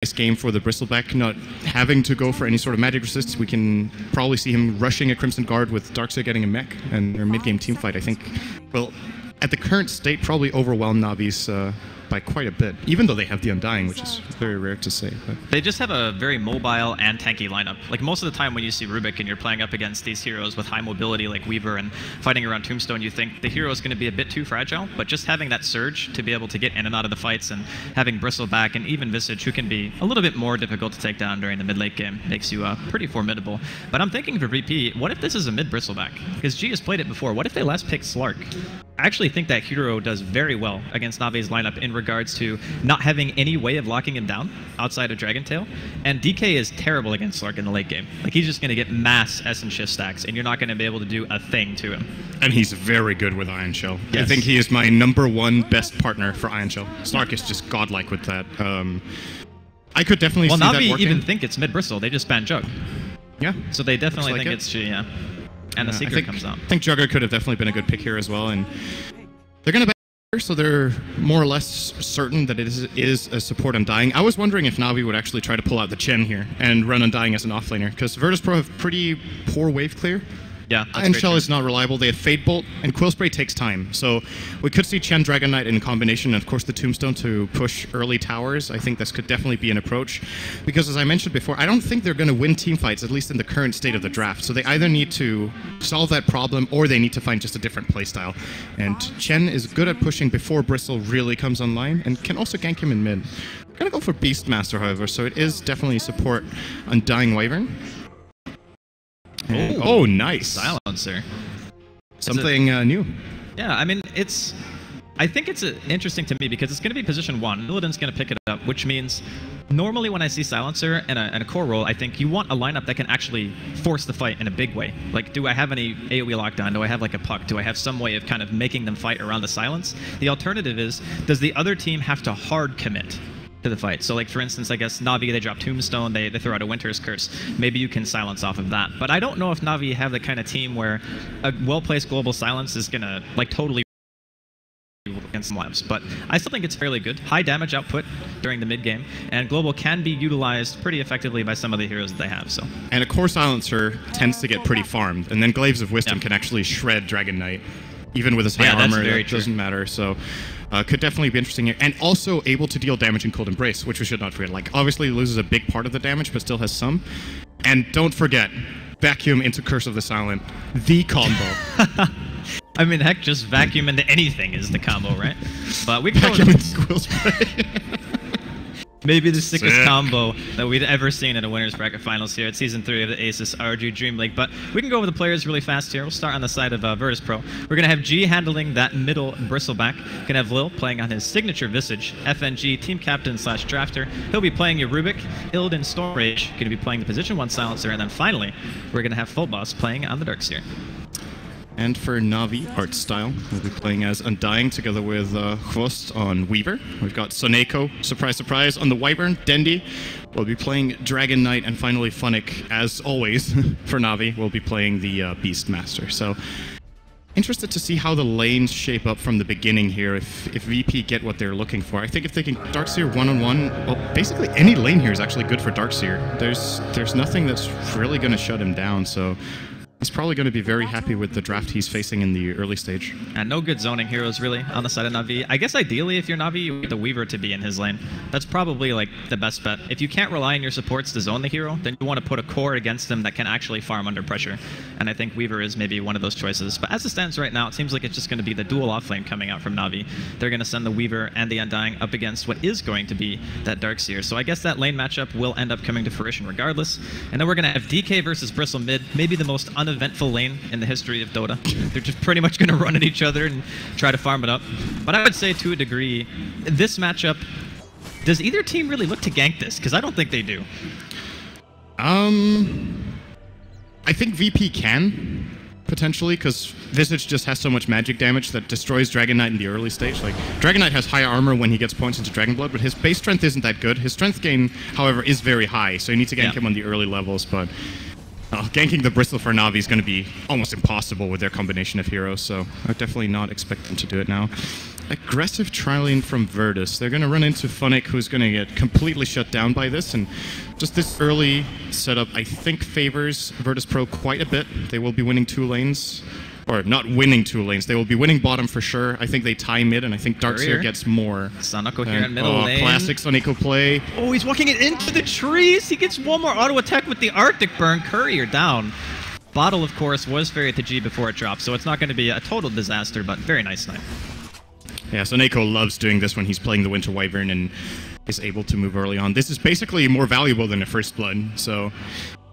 nice game for the Bristleback, not having to go for any sort of magic resist. We can probably see him rushing a Crimson Guard with Darkseer getting a mech, and their mid-game teamfight, I think, will, at the current state, probably overwhelm Navi's by quite a bit, even though they have the Undying, which is very rare to say. But they just have a very mobile and tanky lineup. Like most of the time when you see Rubik and you're playing up against these heroes with high mobility like Weaver and fighting around Tombstone, you think the hero is going to be a bit too fragile, but just having that surge to be able to get in and out of the fights and having Bristleback and even Visage, who can be a little bit more difficult to take down during the mid-late game, makes you pretty formidable. But I'm thinking for VP, what if this is a mid-Bristleback? Because G has played it before. What if they last pick Slark? I actually think that hero does very well against Navi's lineup in regards to not having any way of locking him down outside of Dragon Tail. And DK is terrible against Slark in the late game. Like, he's just going to get mass Essence Shift stacks, and you're not going to be able to do a thing to him. And he's very good with Iron Shell. Yes. I think he is my #1 best partner for Iron Shell. Slark is just godlike with that. I could definitely see that working. Navi even think it's mid-Bristle. They just ban Jug. Yeah. So they definitely think it's G, yeah. And the secret comes out. I think Jugger could have definitely been a good pick here as well, and they're going to ban her, so they're more or less certain that it is a support Undying. I was wondering if Navi would actually try to pull out the Chen here and run Undying as an offlaner, because Virtus.Pro have pretty poor wave clear. Yeah, Iron Shell is not reliable. They have Fade Bolt, and Quill Spray takes time. So we could see Chen Dragon Knight in combination, and of course the Tombstone to push early towers. I think this could definitely be an approach. Because as I mentioned before, I don't think they're going to win teamfights, at least in the current state of the draft. So they either need to solve that problem, or they need to find just a different playstyle. And Chen is good at pushing before Bristle really comes online, and can also gank him in mid. I'm going to go for Beastmaster, however, so it is definitely support Undying Wyvern. Oh, nice. Silencer. Something new. Yeah, I mean, I think it's interesting to me because it's going to be position 1. Illidan's going to pick it up, which means normally when I see Silencer and a core roll, I think you want a lineup that can actually force the fight in a big way. Like, do I have any AoE lockdown? Do I have like a puck? Do I have some way of kind of making them fight around the silence? The alternative is, does the other team have to hard commit to the fight? So like, for instance, I guess Navi, they drop Tombstone, they throw out a Winter's Curse. Maybe you can silence off of that. But I don't know if Navi have the kind of team where a well-placed global silence is going to like totally against some labs. But I still think it's fairly good. High damage output during the mid-game, and global can be utilized pretty effectively by some of the heroes that they have. So. And a core silencer tends to get pretty farmed, and then Glaives of Wisdom can actually shred Dragon Knight. Even with his high armor, that doesn't matter. So could definitely be interesting here. And also able to deal damage in Cold Embrace, which we should not forget. Like, obviously loses a big part of the damage, but still has some. And don't forget, Vacuum into Curse of the Silent. The combo. I mean, heck, just Vacuum into anything is the combo, right? But we can Vacuum into Quill Spray. Maybe the sickest combo that we'd ever seen in a Winners Bracket Finals here at Season 3 of the ASUS ROG DreamLeague. But we can go over the players really fast here. We'll start on the side of Virtus.Pro. We're going to have G handling that middle Bristleback. Going to have Lil playing on his signature Visage, FNG, team captain / drafter. He'll be playing your Rubik, Illidan Stormrage, going to be playing the position 1 silencer. And then finally, we're going to have Full Boss playing on the Darkseer. And for Navi, art style, we'll be playing as Undying together with Hvost on Weaver. We've got Soneko, surprise, surprise, on the Wyvern. Dendi will be playing Dragon Knight, and finally Funnick, as always, for Navi, will be playing the Beastmaster. So, interested to see how the lanes shape up from the beginning here, if VP get what they're looking for. I think if they can Darkseer one-on-one, well, basically any lane here is actually good for Darkseer. There's nothing that's really going to shut him down, so he's probably going to be very happy with the draft he's facing in the early stage. And no good zoning heroes, really, on the side of Navi. I guess ideally, if you're Navi, you want the Weaver to be in his lane. That's probably, like, the best bet. If you can't rely on your supports to zone the hero, then you want to put a core against them that can actually farm under pressure. And I think Weaver is maybe one of those choices. But as it stands right now, it seems like it's just going to be the dual offlane coming out from Navi. They're going to send the Weaver and the Undying up against what is going to be that Darkseer. So I guess that lane matchup will end up coming to fruition regardless. And then we're going to have DK versus Bristle mid, maybe the most uneventful lane in the history of Dota. They're just pretty much going to run at each other and try to farm it up. But I would say, to a degree, this matchup, does either team really look to gank this? Because I don't think they do. I think VP can, potentially, because Visage just has so much magic damage that destroys Dragon Knight in the early stage. Like, Dragon Knight has high armor when he gets points into Dragon Blood, but his base strength isn't that good. His strength gain, however, is very high, so you need to gank him on the early levels, but ganking the Bristle for Navi is going to be almost impossible with their combination of heroes, so I would definitely not expect them to do it now. aggressive tri-lane from Virtus. They're going to run into Funnick, who's going to get completely shut down by this, and just this early setup, I think, favors Virtus.Pro quite a bit. They will be winning 2 lanes. Or not winning 2 lanes. They will be winning bottom for sure. I think they tie mid, and I think Darkseer gets more. Sanako here in middle lane. Classic Sanako play. Oh, he's walking it into the trees. He gets one more auto attack with the Arctic Burn. Courier down. Bottle, of course, was fairy to G before it dropped, so it's not going to be a total disaster, but very nice snipe. Yeah, Sanako loves doing this when he's playing the Winter Wyvern and is able to move early on. This is basically more valuable than a First Blood, so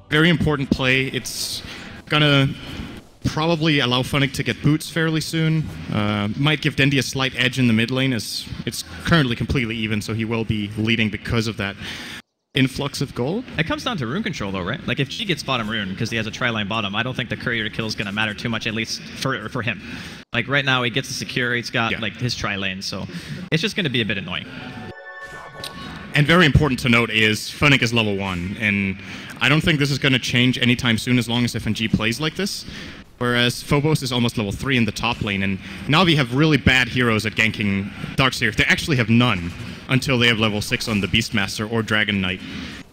very important play. It's gonna probably allow Funnick to get boots fairly soon. Might give Dendi a slight edge in the mid lane, as it's currently completely even, so he will be leading because of that influx of gold. It comes down to rune control though, right? Like if G gets bottom rune because he has a tri-line bottom, I don't think the courier kill is going to matter too much, at least for him. Like right now he gets the secure, he's got like his tri-lane, so it's just going to be a bit annoying. And very important to note is Funnick is level 1, and I don't think this is going to change anytime soon as long as FNG plays like this. Whereas Phobos is almost level 3 in the top lane, and Na'Vi have really bad heroes at ganking Darkseer. They actually have none until they have level 6 on the Beastmaster or Dragon Knight.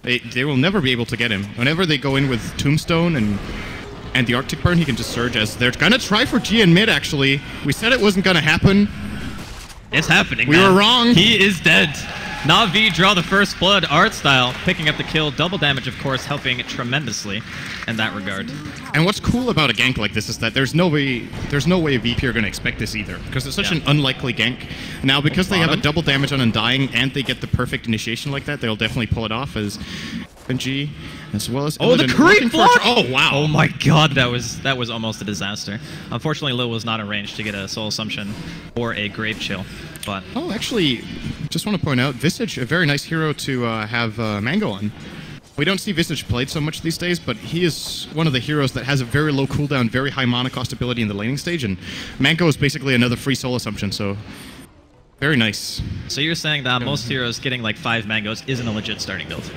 They will never be able to get him. Whenever they go in with Tombstone and the Arctic Burn, he can just surge, as they're gonna try for G in mid, actually. We said it wasn't gonna happen. It's happening, We were wrong. He is dead. Na'Vi draw the first blood, art style, picking up the kill, double damage, of course, helping tremendously in that regard. And what's cool about a gank like this is that there's no way VP are going to expect this either, because it's such an unlikely gank. Now, because they have a double damage on Undying and they get the perfect initiation like that, they'll definitely pull it off as FNG, as well as the creep block! Oh, wow. Oh my god, that was almost a disaster. Unfortunately, Lil was not in range to get a Soul Assumption or a Grave Chill, but... Oh, actually, just want to point out, Visage, a very nice hero to have Mango on. We don't see Visage played so much these days, but he is one of the heroes that has a very low cooldown, very high mana cost ability in the laning stage, and Mango is basically another free Soul Assumption, so very nice. So you're saying that most heroes getting like 5 mangoes isn't a legit starting build?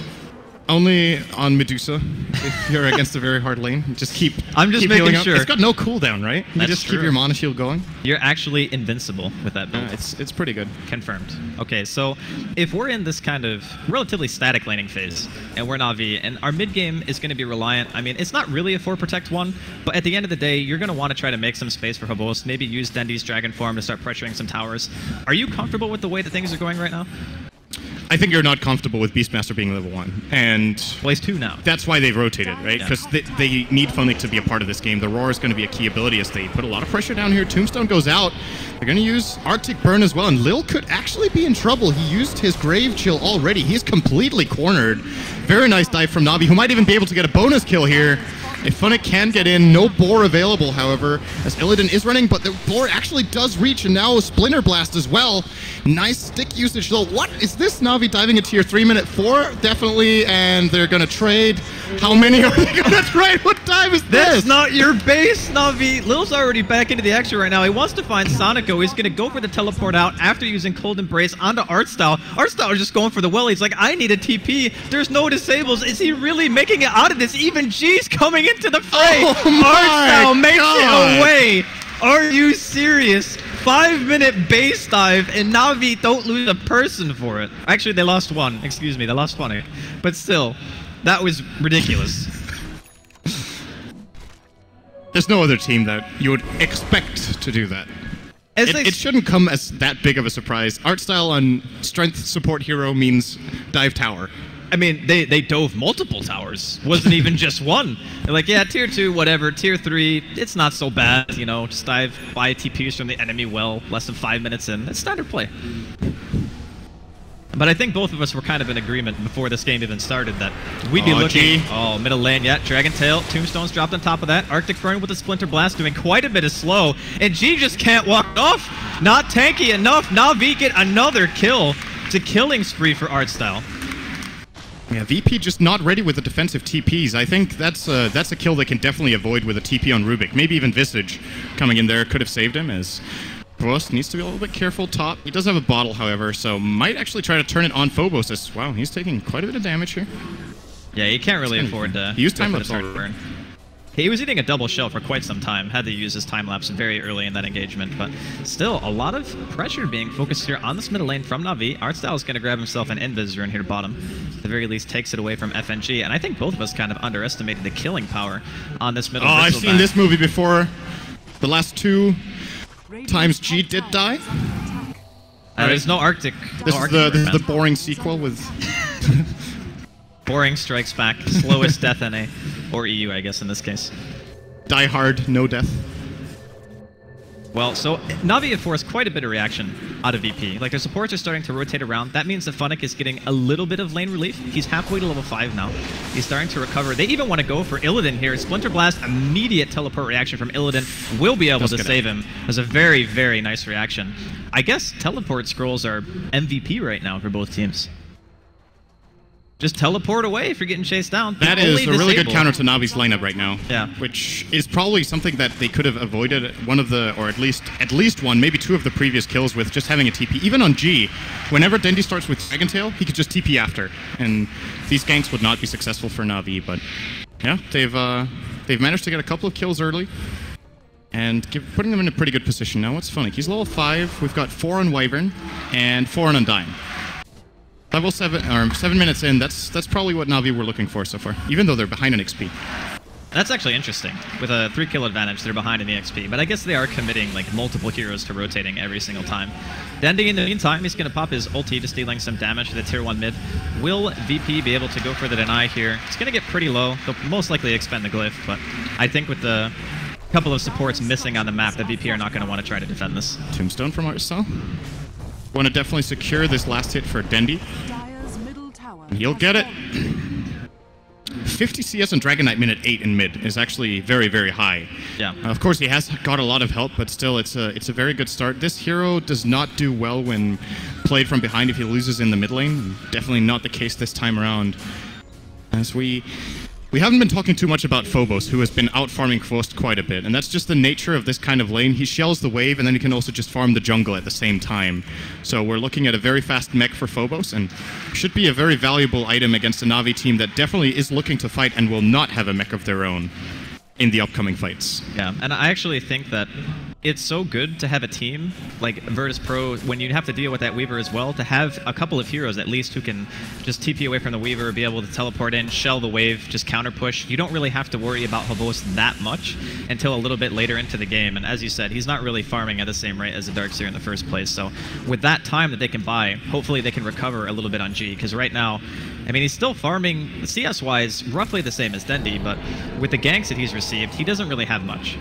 Only on Medusa, if you're against a very hard lane. Just keep I'm just making sure. It's got no cooldown, right? You just keep your mana shield going. You're actually invincible with that build. It's pretty good. Confirmed. Okay, so if we're in this kind of relatively static laning phase, and we're Na'Vi, and our mid game is going to be reliant, I mean, it's not really a 4 protect 1, but at the end of the day, you're going to want to try to make some space for Hobos, maybe use Dendi's Dragon Form to start pressuring some towers. Are you comfortable with the way that things are going right now? I think you're not comfortable with Beastmaster being level 1, and... Well, he's 2 now. That's why they've rotated, right? Because they need Funnick to be a part of this game. The Roar is going to be a key ability as they put a lot of pressure down here. Tombstone goes out. They're going to use Arctic Burn as well, and Lil could actually be in trouble. He used his Grave Chill already. He's completely cornered. Very nice dive from Na'Vi, who might even be able to get a bonus kill here. If Funnick can get in, no Boar available, however, as Illidan is running, but the Boar actually does reach, and now a Splinter Blast as well. Nice stick usage, though. What is this? Na'Vi diving into your 3-minute 4? Definitely, and they're going to trade. How many are they going to trade? What time is this? That's not your base, Na'Vi. Lil's already back into the action right now. He wants to find Sonico. He's going to go for the teleport out after using Cold Embrace onto Artstyle. Artstyle is just going for the well. He's like, I need a TP. There's no disables. Is he really making it out of this? Even G's coming into the fray. Artstyle makes it away. Are you serious? 5-minute base dive, and Na'Vi don't lose a person for it. Actually, they lost 1. Excuse me, they lost Funny. But still, that was ridiculous. There's no other team that you would expect to do that. It shouldn't come as that big of a surprise. Artstyle on strength support hero means dive tower. I mean, they dove multiple towers. Wasn't even just one. They're like, yeah, tier 2, whatever. Tier 3, it's not so bad. You know, just dive, buy TPs from the enemy well, less than 5 minutes in. It's standard play. But I think both of us were kind of in agreement before this game even started that we'd be looking... Oh, middle lane, yeah. Dragon Tail, Tombstone's dropped on top of that. Arctic Burn with a Splinter Blast doing quite a bit of slow. And G just can't walk off. Not tanky enough. Na'Vi get another kill. It's a killing spree for Artstyle. Yeah, VP just not ready with the defensive TPs. I think that's a kill they can definitely avoid with a TP on Rubik. Maybe even Visage coming in there could have saved him, as Phobos needs to be a little bit careful top. He does have a bottle, however, so might actually try to turn it on Phobos. As, wow, he's taking quite a bit of damage here. Yeah, you can't really afford to use time lapse burn. He was eating a double shell for quite some time, had to use his time-lapse very early in that engagement, but still, a lot of pressure being focused here on this middle lane from Na'Vi. Artstyle is going to grab himself an Invis rune here bottom. At the very least, takes it away from FNG, and I think both of us kind of underestimated the killing power on this middle. Oh, I've seen this movie before. The last 2 times G did die. There's no Arctic. This is the boring sequel with... Boring Strikes Back, slowest death NA, or EU, I guess, in this case. Die Hard, no death. Well, so Na'Vi have forced quite a bit of reaction out of VP. Like, their supports are starting to rotate around. That means that Funnick is getting a little bit of lane relief. He's halfway to level 5 now. He's starting to recover. They even want to go for Illidan here. Splinter Blast, immediate teleport reaction from Illidan will be able to save him. It was a very, very nice reaction. I guess teleport scrolls are MVP right now for both teams. Just teleport away if you're getting chased down. That is a really good counter to Navi's lineup right now. Yeah. Which is probably something that they could have avoided one of the, or at least one, maybe 2 of the previous kills with just having a TP. Even on G, whenever Dendi starts with Dragon Tail, he could just TP after. And these ganks would not be successful for Na'Vi, but yeah, they've managed to get a couple of kills early. And putting them in a pretty good position now. What's funny? He's level 5, we've got 4 on Wyvern, and 4 on Undying. Level 7, or 7 minutes in, that's probably what Na'Vi were looking for so far, even though they're behind in XP. That's actually interesting. With a 3-kill advantage, they're behind in the XP, but I guess they are committing like multiple heroes to rotating every single time. Dendi, in the meantime, he's going to pop his ulti, just dealing some damage to the tier 1 mid. Will VP be able to go for the deny here? It's going to get pretty low. They'll most likely expend the glyph, but I think with the couple of supports missing on the map, the VP are not going to want to try to defend this. Tombstone from Artstyle. Want to definitely secure this last hit for Dendi. He'll get it. 50 CS on Dragon Knight minute 8 in mid is actually very, very high. Yeah. Of course, he has got a lot of help, but still, it's a very good start. This hero does not do well when played from behind if he loses in the mid lane. Definitely not the case this time around. As we haven't been talking too much about Phobos, who has been out-farming Kvost quite a bit, and that's just the nature of this kind of lane. He shells the wave, and then he can also just farm the jungle at the same time. So we're looking at a very fast mech for Phobos, and should be a very valuable item against a Na'Vi team that definitely is looking to fight and will not have a mech of their own in the upcoming fights. Yeah, and I actually think that it's so good to have a team like Virtus.Pro, when you have to deal with that Weaver as well, to have a couple of heroes at least who can just TP away from the Weaver, be able to teleport in, shell the wave, just counter push. You don't really have to worry about Phobos that much until a little bit later into the game. And as you said, he's not really farming at the same rate as the Darkseer in the first place. So with that time that they can buy, hopefully they can recover a little bit on G, because right now, I mean, he's still farming CS-wise roughly the same as Dendi, but with the ganks that he's received, he doesn't really have much.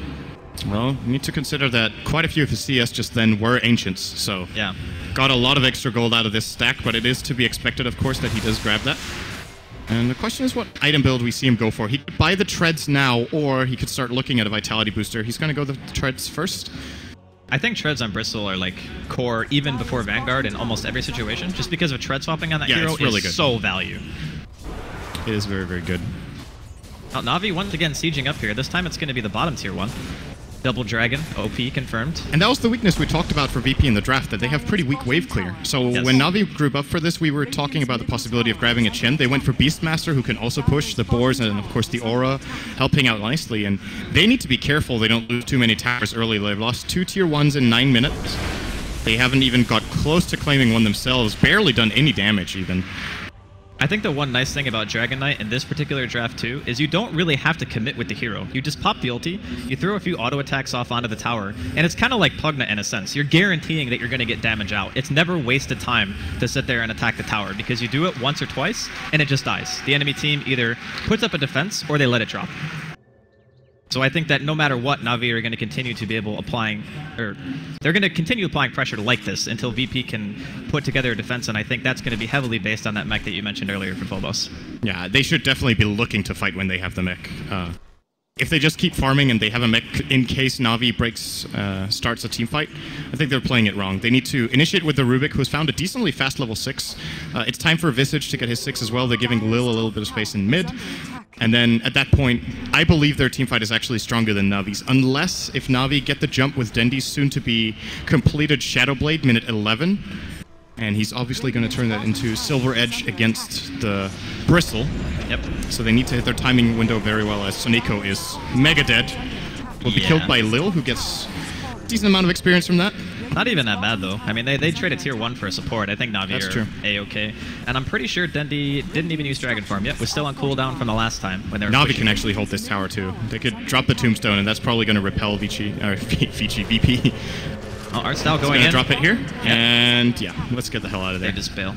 Well, you need to consider that quite a few of his CS just then were Ancients, so yeah, got a lot of extra gold out of this stack, but it is to be expected, of course, that he does grab that. And the question is what item build we see him go for. He could buy the Treads now, or he could start looking at a Vitality booster. He's going to go the Treads first. I think Treads on Bristle are like core even before Vanguard in almost every situation, just because of Tread swapping on that hero it's really is good. So value. It is very, very good. Now, Na'Vi once again sieging up here. This time it's going to be the bottom tier 1. Double Dragon, OP confirmed. And that was the weakness we talked about for VP in the draft, that they have pretty weak wave clear. So yes, when Na'Vi grew up for this, we were talking about the possibility of grabbing a Chen. They went for Beastmaster, who can also push the boars, and of course the Aura, helping out nicely. And they need to be careful they don't lose too many towers early. They've lost 2 tier 1s in 9 minutes. They haven't even got close to claiming one themselves, barely done any damage even. I think the one nice thing about Dragon Knight in this particular draft too is you don't really have to commit with the hero. You just pop the ulti, you throw a few auto attacks off onto the tower, and it's kind of like Pugna in a sense. You're guaranteeing that you're going to get damage out. It's never wasted time to sit there and attack the tower, because you do it once or twice and it just dies. The enemy team either puts up a defense or they let it drop. So I think that no matter what, Na'Vi are going to continue to be able applying, or they're going to continue applying pressure like this until VP can put together a defense, and I think that's going to be heavily based on that mech that you mentioned earlier for Phobos. Yeah, they should definitely be looking to fight when they have the mech. If they just keep farming and they have a mech in case Na'Vi starts a team fight, I think they're playing it wrong. They need to initiate with the Rubik, who's found a decently fast level 6. It's time for Visage to get his 6 as well. They're giving Lil a little bit of space in mid. And then at that point, I believe their teamfight is actually stronger than Navi's. Unless if Na'Vi get the jump with Dendi's soon-to-be completed Shadowblade minute 11, And he's obviously going to turn that into Silver Edge against the Bristle. Yep. So they need to hit their timing window very well, as Soneko is mega dead. Will be killed by Lil, who gets a decent amount of experience from that. Not even that bad, though. I mean, they traded tier 1 for a support. I think Navi are A-okay. And I'm pretty sure Dendi didn't even use Dragon Form yet. Was still on cooldown from the last time when they were Navi can actually hold this tower, too. They could drop the Tombstone, and that's probably going to repel VP. Oh, Artstyle going in. Drop it here, and yeah, let's get the hell out of there. They just bail.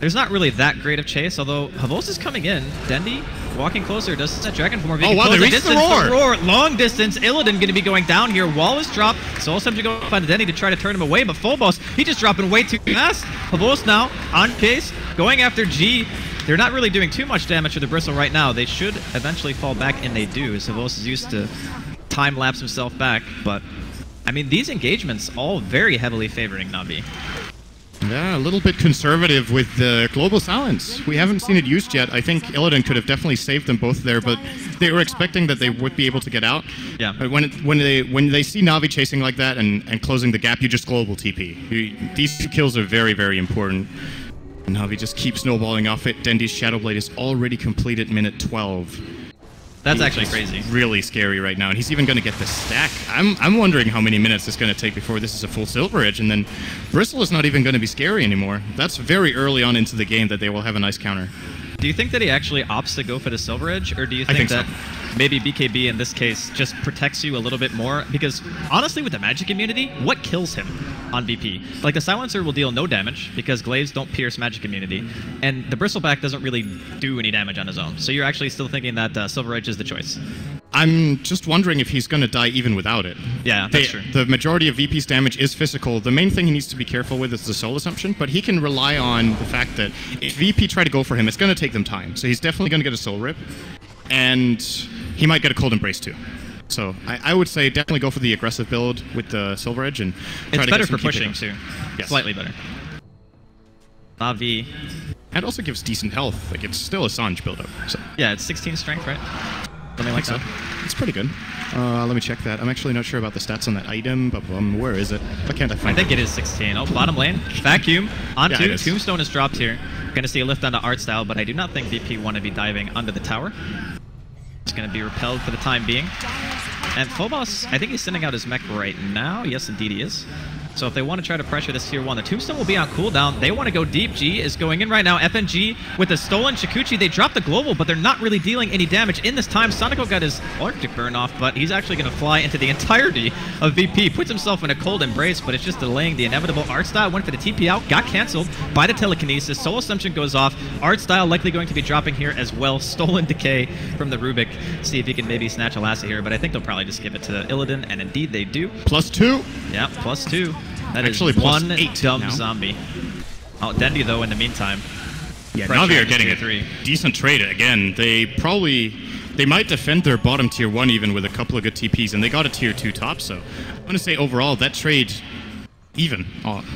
There's not really that great of chase, although Havos is coming in. Dendi walking closer, does that Dragon Form. Oh wow, they reached the roar! Long distance, Illidan going to be going down here. Wall is dropped, Soul Subject going to find Dendi to try to turn him away, but Phobos, he just dropping way too fast. Havos now on pace, going after G. They're not really doing too much damage to the Bristle right now. They should eventually fall back, and they do. Havos is used to time-lapse himself back, but I mean, these engagements all very heavily favoring Navi. Yeah, a little bit conservative with the Global Silence. We haven't seen it used yet. I think Illidan could have definitely saved them both there, but they were expecting that they would be able to get out. Yeah. But when they see Navi chasing like that and closing the gap, you just global TP. These kills are very, very important. And Navi just keeps snowballing off it. Dendi's Shadowblade is already complete at minute 12. That's actually crazy. Really scary right now, and he's even going to get the stack. I'm wondering how many minutes it's going to take before this is a full Silver Edge, and then Bristle is not even going to be scary anymore. That's very early on into the game that they will have a nice counter. Do you think that he actually opts to go for the Silver Edge, or do you think that maybe BKB in this case just protects you a little bit more? Because honestly, with the magic immunity, what kills him on VP? Like, the Silencer will deal no damage because Glaives don't pierce magic immunity, and the Bristleback doesn't really do any damage on his own. So you're actually still thinking that Silver Edge is the choice? I'm just wondering if he's going to die even without it. Yeah, that's true. The majority of VP's damage is physical. The main thing he needs to be careful with is the soul assumption, but he can rely on the fact that if VP try to go for him, it's going to take them time. So he's definitely going to get a soul rip, and he might get a cold embrace too. So I would say definitely go for the aggressive build with the Silver Edge and try it's to better get some for pushing too. Yes. Slightly better. Navi. And also gives decent health. Like, it's still a Sanj build-up. So. Yeah, it's 16 strength, right? Something like that. It's pretty good. Let me check that. I'm actually not sure about the stats on that item, but where is it? Why can't I find it? I think it is 16. Oh, bottom lane. Vacuum. Onto. Tombstone is dropped here. Going to see a lift onto Artstyle, but I do not think VP want to be diving under the tower. It's going to be repelled for the time being. And Phobos, I think he's sending out his mech right now. Yes, indeed he is. So if they want to try to pressure this tier 1, the Tombstone will be on cooldown. They want to go deep. G is going in right now. FNG with the stolen Shikuchi. They dropped the global, but they're not really dealing any damage in this time. Sonico got his Arctic burn off, but he's actually going to fly into the entirety of VP. Puts himself in a cold embrace, but it's just delaying the inevitable. Artstyle went for the TP out, got canceled by the telekinesis. Soul Assumption goes off. Artstyle likely going to be dropping here as well. Stolen Decay from the Rubik. See if he can maybe snatch a Lassie here, but I think they'll probably just give it to Illidan, and indeed they do. +2. Yeah, +2. That actually is one +8 dumb now. zombie. Oh, Dendi, though, in the meantime. Yeah, Navi are getting a decent trade again. They might defend their bottom tier 1 even with a couple of good TPs, and they got a tier 2 top, so I'm going to say overall that trade even.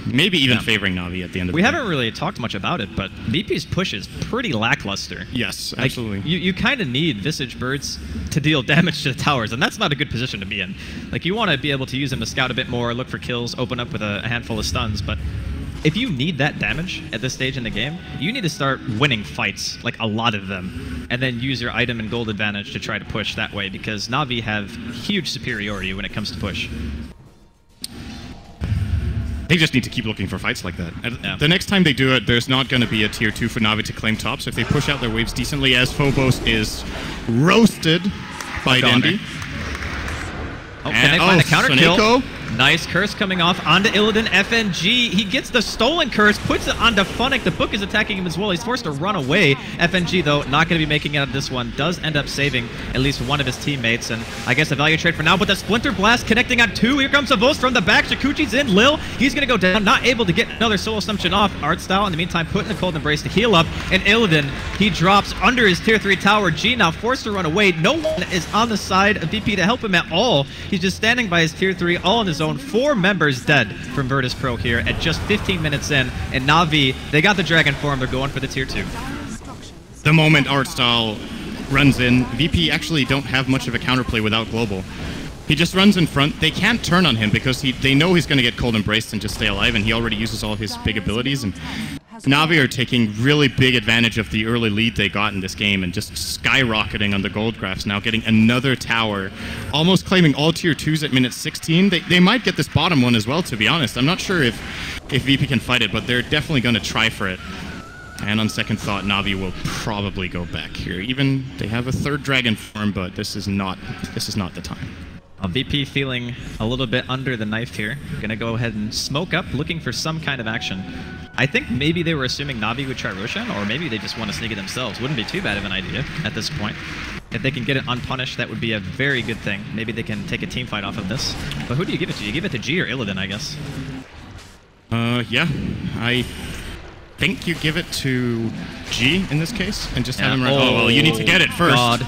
Maybe even favoring Navi at the end of the day. We haven't really talked much about it, but VP's push is pretty lackluster. Yes, like, absolutely. You kind of need Visage Birds to deal damage to the towers, and that's not a good position to be in. Like, you want to be able to use them to scout a bit more, look for kills, open up with a handful of stuns, but if you need that damage at this stage in the game, you need to start winning fights, like a lot of them, and then use your item and gold advantage to try to push that way, because Navi have huge superiority when it comes to push. They just need to keep looking for fights like that. The next time they do it, there's not going to be a tier 2 for Navi to claim top, so if they push out their waves decently, as Phobos is roasted by Dendi. Oh, can they find a counter kill? Nice curse coming off onto Illidan. FNG, he gets the stolen curse, puts it onto Funnick. The book is attacking him as well. He's forced to run away. FNG, though, not going to be making it out of this one. Does end up saving at least one of his teammates. And I guess a value trade for now, but the Splinter Blast connecting on 2. Here comes Savos from the back. Shikuchi's in. Lil, he's going to go down. Not able to get another Soul Assumption off. Artstyle, in the meantime, putting the Cold Embrace to heal up. And Illidan, he drops under his tier 3 tower. G now forced to run away. No one is on the side of VP to help him at all. He's just standing by his tier 3 all on his own. 4 members dead from Virtus.Pro here at just 15 minutes in, and Navi, they got the Dragon Form, they're going for the tier 2. The moment Artstyle runs in, VP actually don't have much of a counterplay without Global. He just runs in front. They can't turn on him because they know he's going to get cold embraced and just stay alive, and he already uses all of his big abilities. And Na'Vi are taking really big advantage of the early lead they got in this game and just skyrocketing on the gold graphs, now getting another tower, almost claiming all tier 2s at minute 16. They might get this bottom one as well, to be honest. I'm not sure if VP can fight it, but they're definitely going to try for it. And on second thought, Na'Vi will probably go back here. Even they have a third dragon form, but this is not the time. VP feeling a little bit under the knife here. Gonna go ahead and smoke up, looking for some kind of action. I think maybe they were assuming Na'Vi would try Roshan, or maybe they just want to sneak it themselves. Wouldn't be too bad of an idea at this point. If they can get it unpunished, that would be a very good thing. Maybe they can take a team fight off of this. But who do you give it to? You give it to G or Illidan, I guess. Yeah. I think you give it to G in this case, and just have him run. Oh, well, you need to get it first. God.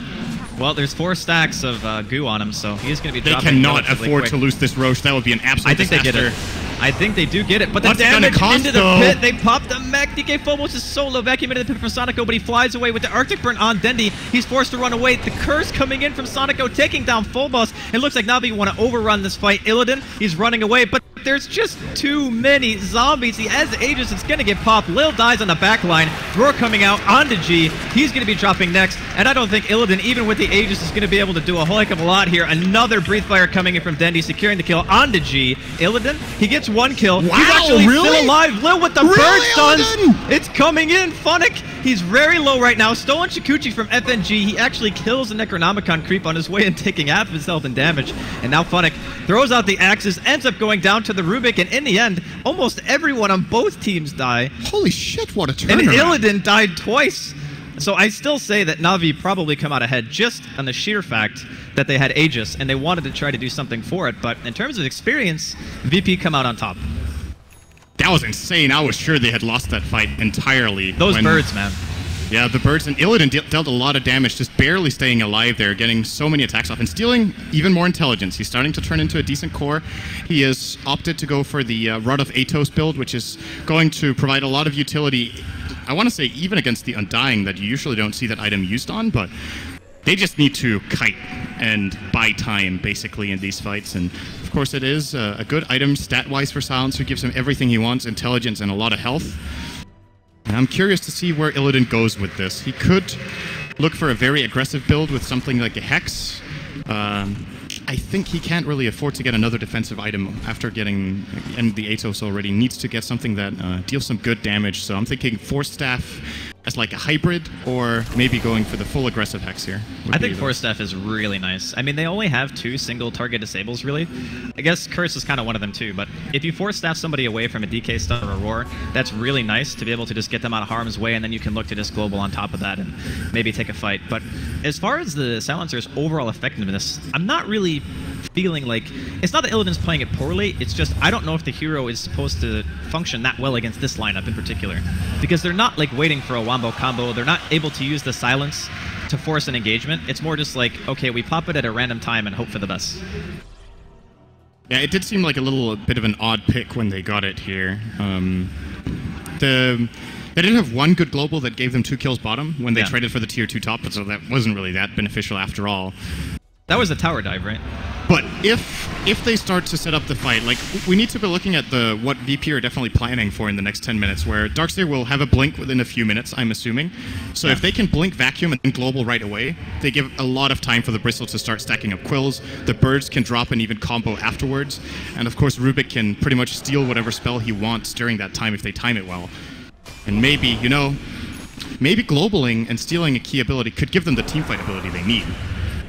Well, there's 4 stacks of goo on him, so he's going to be dropping. They cannot afford to lose this Roche. That would be an absolute disaster. I think they get it. I think they do get it, but the damage into the pit, they pop the mech. DK Phobos is so low, vacuum into the pit from Sonico, but he flies away with the Arctic Burn on Dendi. He's forced to run away. The curse coming in from Sonico, taking down Phobos. It looks like Na'Vi want to overrun this fight. Illidan, he's running away, but there's just too many zombies. He has Aegis, it's going to get popped. Lil dies on the back line. Roar coming out onto G. He's going to be dropping next, and I don't think Illidan, even with the Aegis, is going to be able to do a whole heck of a lot here. Another Breathe Fire coming in from Dendi, securing the kill onto G. Illidan, he gets 1 kill. Wow, he's actually really? still alive. Lil with the burn stuns. It's coming in. Funnick, he's very low right now. Stolen Shikuchi from FNG. He actually kills the Necronomicon creep on his way and taking half of his health and damage. And now Funnick throws out the axes, ends up going down to the Rubik, and in the end, almost everyone on both teams die. Holy shit, what a turnaround. And Illidan died twice. So I still say that Na'Vi probably come out ahead just on the sheer fact that they had Aegis and they wanted to try to do something for it. But in terms of experience, VP come out on top. That was insane. I was sure they had lost that fight entirely. Those birds, man. Yeah, the birds, and Illidan dealt a lot of damage, just barely staying alive there, getting so many attacks off, and stealing even more intelligence. He's starting to turn into a decent core. He has opted to go for the Rod of Atos build, which is going to provide a lot of utility, I want to say even against the Undying, that you usually don't see that item used on, but they just need to kite and buy time, basically, in these fights. And of course, it is a good item stat-wise for Silencer, gives him everything he wants, intelligence and a lot of health. And I'm curious to see where Illidan goes with this. He could look for a very aggressive build with something like a Hex. I think he can't really afford to get another defensive item after getting and the Atos already. Needs to get something that deals some good damage. So I'm thinking Force Staff as like a hybrid, or maybe going for the full aggressive Hex here. I think Force Staff is really nice. I mean, they only have 2 single target disables, really. I guess Curse is kind of one of them too, but if you Force Staff somebody away from a DK stun or a Roar, that's really nice to be able to just get them out of harm's way, and then you can look to just global on top of that and maybe take a fight. But as far as the Silencer's overall effectiveness, I'm not really feeling like... It's not that Illidan's playing it poorly, it's just I don't know if the hero is supposed to function that well against this lineup in particular. Because they're not like waiting for a Wombo combo, they're not able to use the silence to force an engagement. It's more just like, okay, we pop it at a random time and hope for the best. Yeah, it did seem like a little bit of an odd pick when they got it here. They did have one good global that gave them 2 kills bottom when they traded for the tier 2 top, so that wasn't really that beneficial after all. That was a tower dive, right? But if they start to set up the fight, like, we need to be looking at what VP are definitely planning for in the next 10 minutes, where Darkseer will have a blink within a few minutes, I'm assuming. So if they can blink vacuum and global right away, they give a lot of time for the Bristle to start stacking up quills. The birds can drop an even combo afterwards. And of course, Rubik can pretty much steal whatever spell he wants during that time if they time it well. And maybe, you know, maybe globaling and stealing a key ability could give them the teamfight ability they need.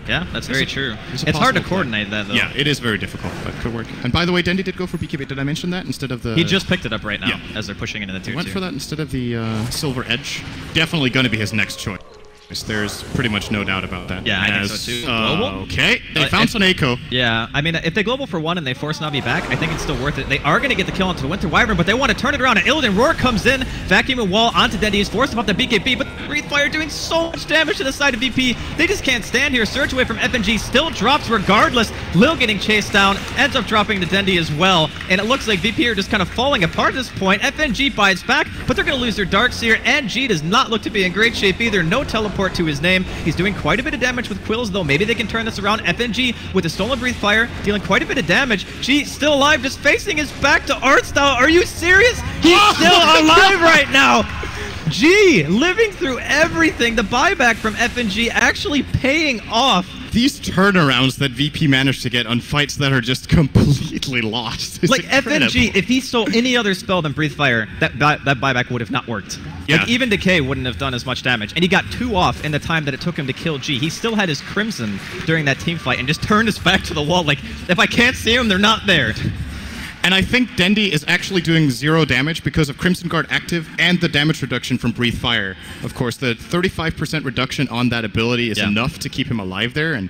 Yeah, that's very true. It's hard to coordinate that, though. Yeah, it is very difficult, but it could work. And by the way, Dendi did go for BKB. Did I mention that instead of the... He just picked it up right now as they're pushing into the tier 2. Went for that instead of the Silver Edge. Definitely going to be his next choice. There's pretty much no doubt about that. Yeah, I think so too. Global? Okay, they found Sonico. Yeah, I mean, if they global for 1 and they force Na'Vi back, I think it's still worth it. They are going to get the kill onto the Winter Wyvern, but they want to turn it around, and Illidan Roar comes in, vacuum a wall onto Dendi. He's forced him up the BKB, but Breathe Fire doing so much damage to the side of VP. They just can't stand here. Surge away from FNG still drops regardless. Lil getting chased down, ends up dropping to Dendi as well, and it looks like VP are just kind of falling apart at this point. FNG bites back, but they're going to lose their Darkseer, and G does not look to be in great shape either. No teleport teleport to his name. He's doing quite a bit of damage with Quills, though. Maybe they can turn this around. FNG with a Stolen Breathe Fire, dealing quite a bit of damage. G still alive, just facing his back to Artstyle. Are you serious? He's still alive right now. G living through everything. The buyback from FNG actually paying off. These turnarounds that VP managed to get on fights that are just completely lost. Like incredible. FNG, if he stole any other spell than Breathe Fire, that buyback would have not worked. Yeah. Like even Decay wouldn't have done as much damage. And he got 2 off in the time that it took him to kill G. He still had his Crimson during that team fight and just turned his back to the wall. Like, if I can't see them, they're not there. And I think Dendi is actually doing 0 damage because of Crimson Guard active and the damage reduction from Breathe Fire. Of course, the 35% reduction on that ability is enough to keep him alive there. And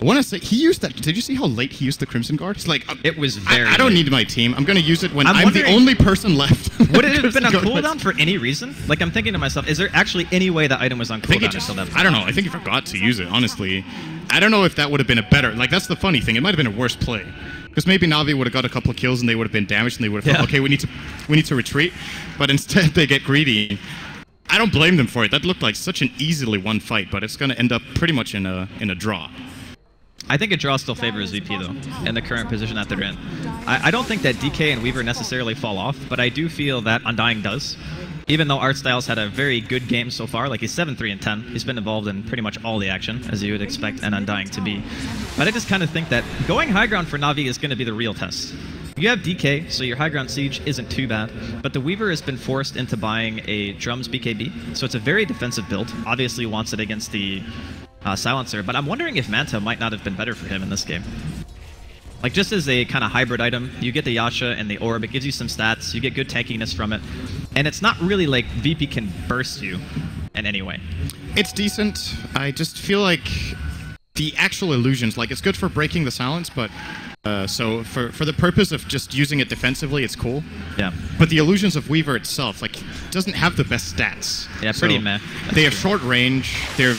I want to say, he used that. Did you see how late he used the Crimson Guard? It's like, it was very I don't need my team. I'm going to use it when I'm the only person left. Would it have been on cooldown for any reason? Like, I'm thinking to myself, is there actually any way that item was on cooldown? I don't know. I think he forgot to use it, honestly. I don't know if that would have been a better... Like, that's the funny thing. It might have been a worse play. Because maybe Na'Vi would have got a couple of kills and they would have been damaged and they would have thought, okay, we need to retreat. But instead they get greedy. I don't blame them for it. That looked like such an easily won fight, but it's going to end up pretty much in a draw. I think a draw still favors VP, though, in the current position that they're in. I don't think that DK and Weaver necessarily fall off, but I do feel that Undying does. Even though Artstyle's had a very good game so far, like he's 7-3-10. He's been involved in pretty much all the action, as you would expect an Undying to be. But I just kind of think that going high ground for Na'Vi is going to be the real test. You have DK, so your high ground siege isn't too bad, but the Weaver has been forced into buying a Drums BKB, so it's a very defensive build. Obviously wants it against the Silencer, but I'm wondering if Manta might not have been better for him in this game. Like, just as a kind of hybrid item, you get the Yasha and the Orb, it gives you some stats, you get good tankiness from it, and it's not really like VP can burst you in any way. It's decent. I just feel like the actual illusions, like, it's good for breaking the silence, but so for the purpose of just using it defensively, it's cool. Yeah. But the illusions of Weaver itself, like, doesn't have the best stats. Yeah, pretty meh. They have short range, they're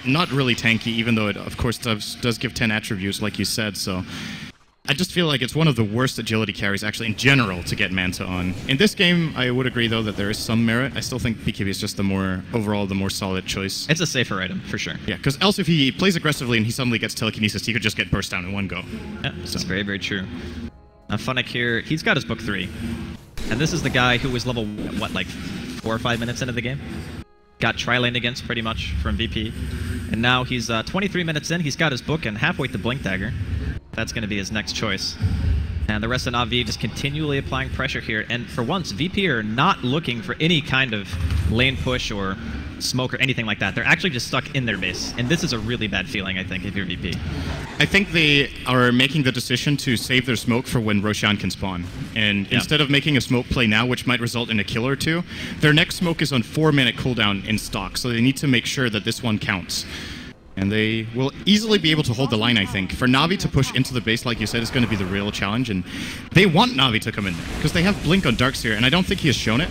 not really tanky, even though it, of course, does give 10 attributes, like you said, so... I just feel like it's one of the worst agility carries, actually, in general, to get Manta on. In this game, I would agree, though, that there is some merit. I still think BKB is just the more solid choice. It's a safer item, for sure. Yeah, because else if he plays aggressively and he suddenly gets telekinesis, he could just get burst down in one go. Yeah, that's very, very true. Funnick here, he's got his book 3. And this is the guy who was level, what, like 4 or 5 minutes into the game? Got tri-lane against, pretty much, from VP. And now he's 23 minutes in, he's got his book and halfway to Blink Dagger. That's going to be his next choice. And the rest of Na'Vi just continually applying pressure here. And for once, VP are not looking for any kind of lane push or smoke or anything like that. They're actually just stuck in their base. And this is a really bad feeling, I think, if you're VP. I think they are making the decision to save their smoke for when Roshan can spawn. And instead of making a smoke play now, which might result in a kill or 2, their next smoke is on 4-minute cooldown in stock. So they need to make sure that this one counts. And they will easily be able to hold the line, I think. For Na'Vi to push into the base, like you said, is going to be the real challenge. And they want Na'Vi to come in there, because they have Blink on Darkseer, and I don't think he has shown it.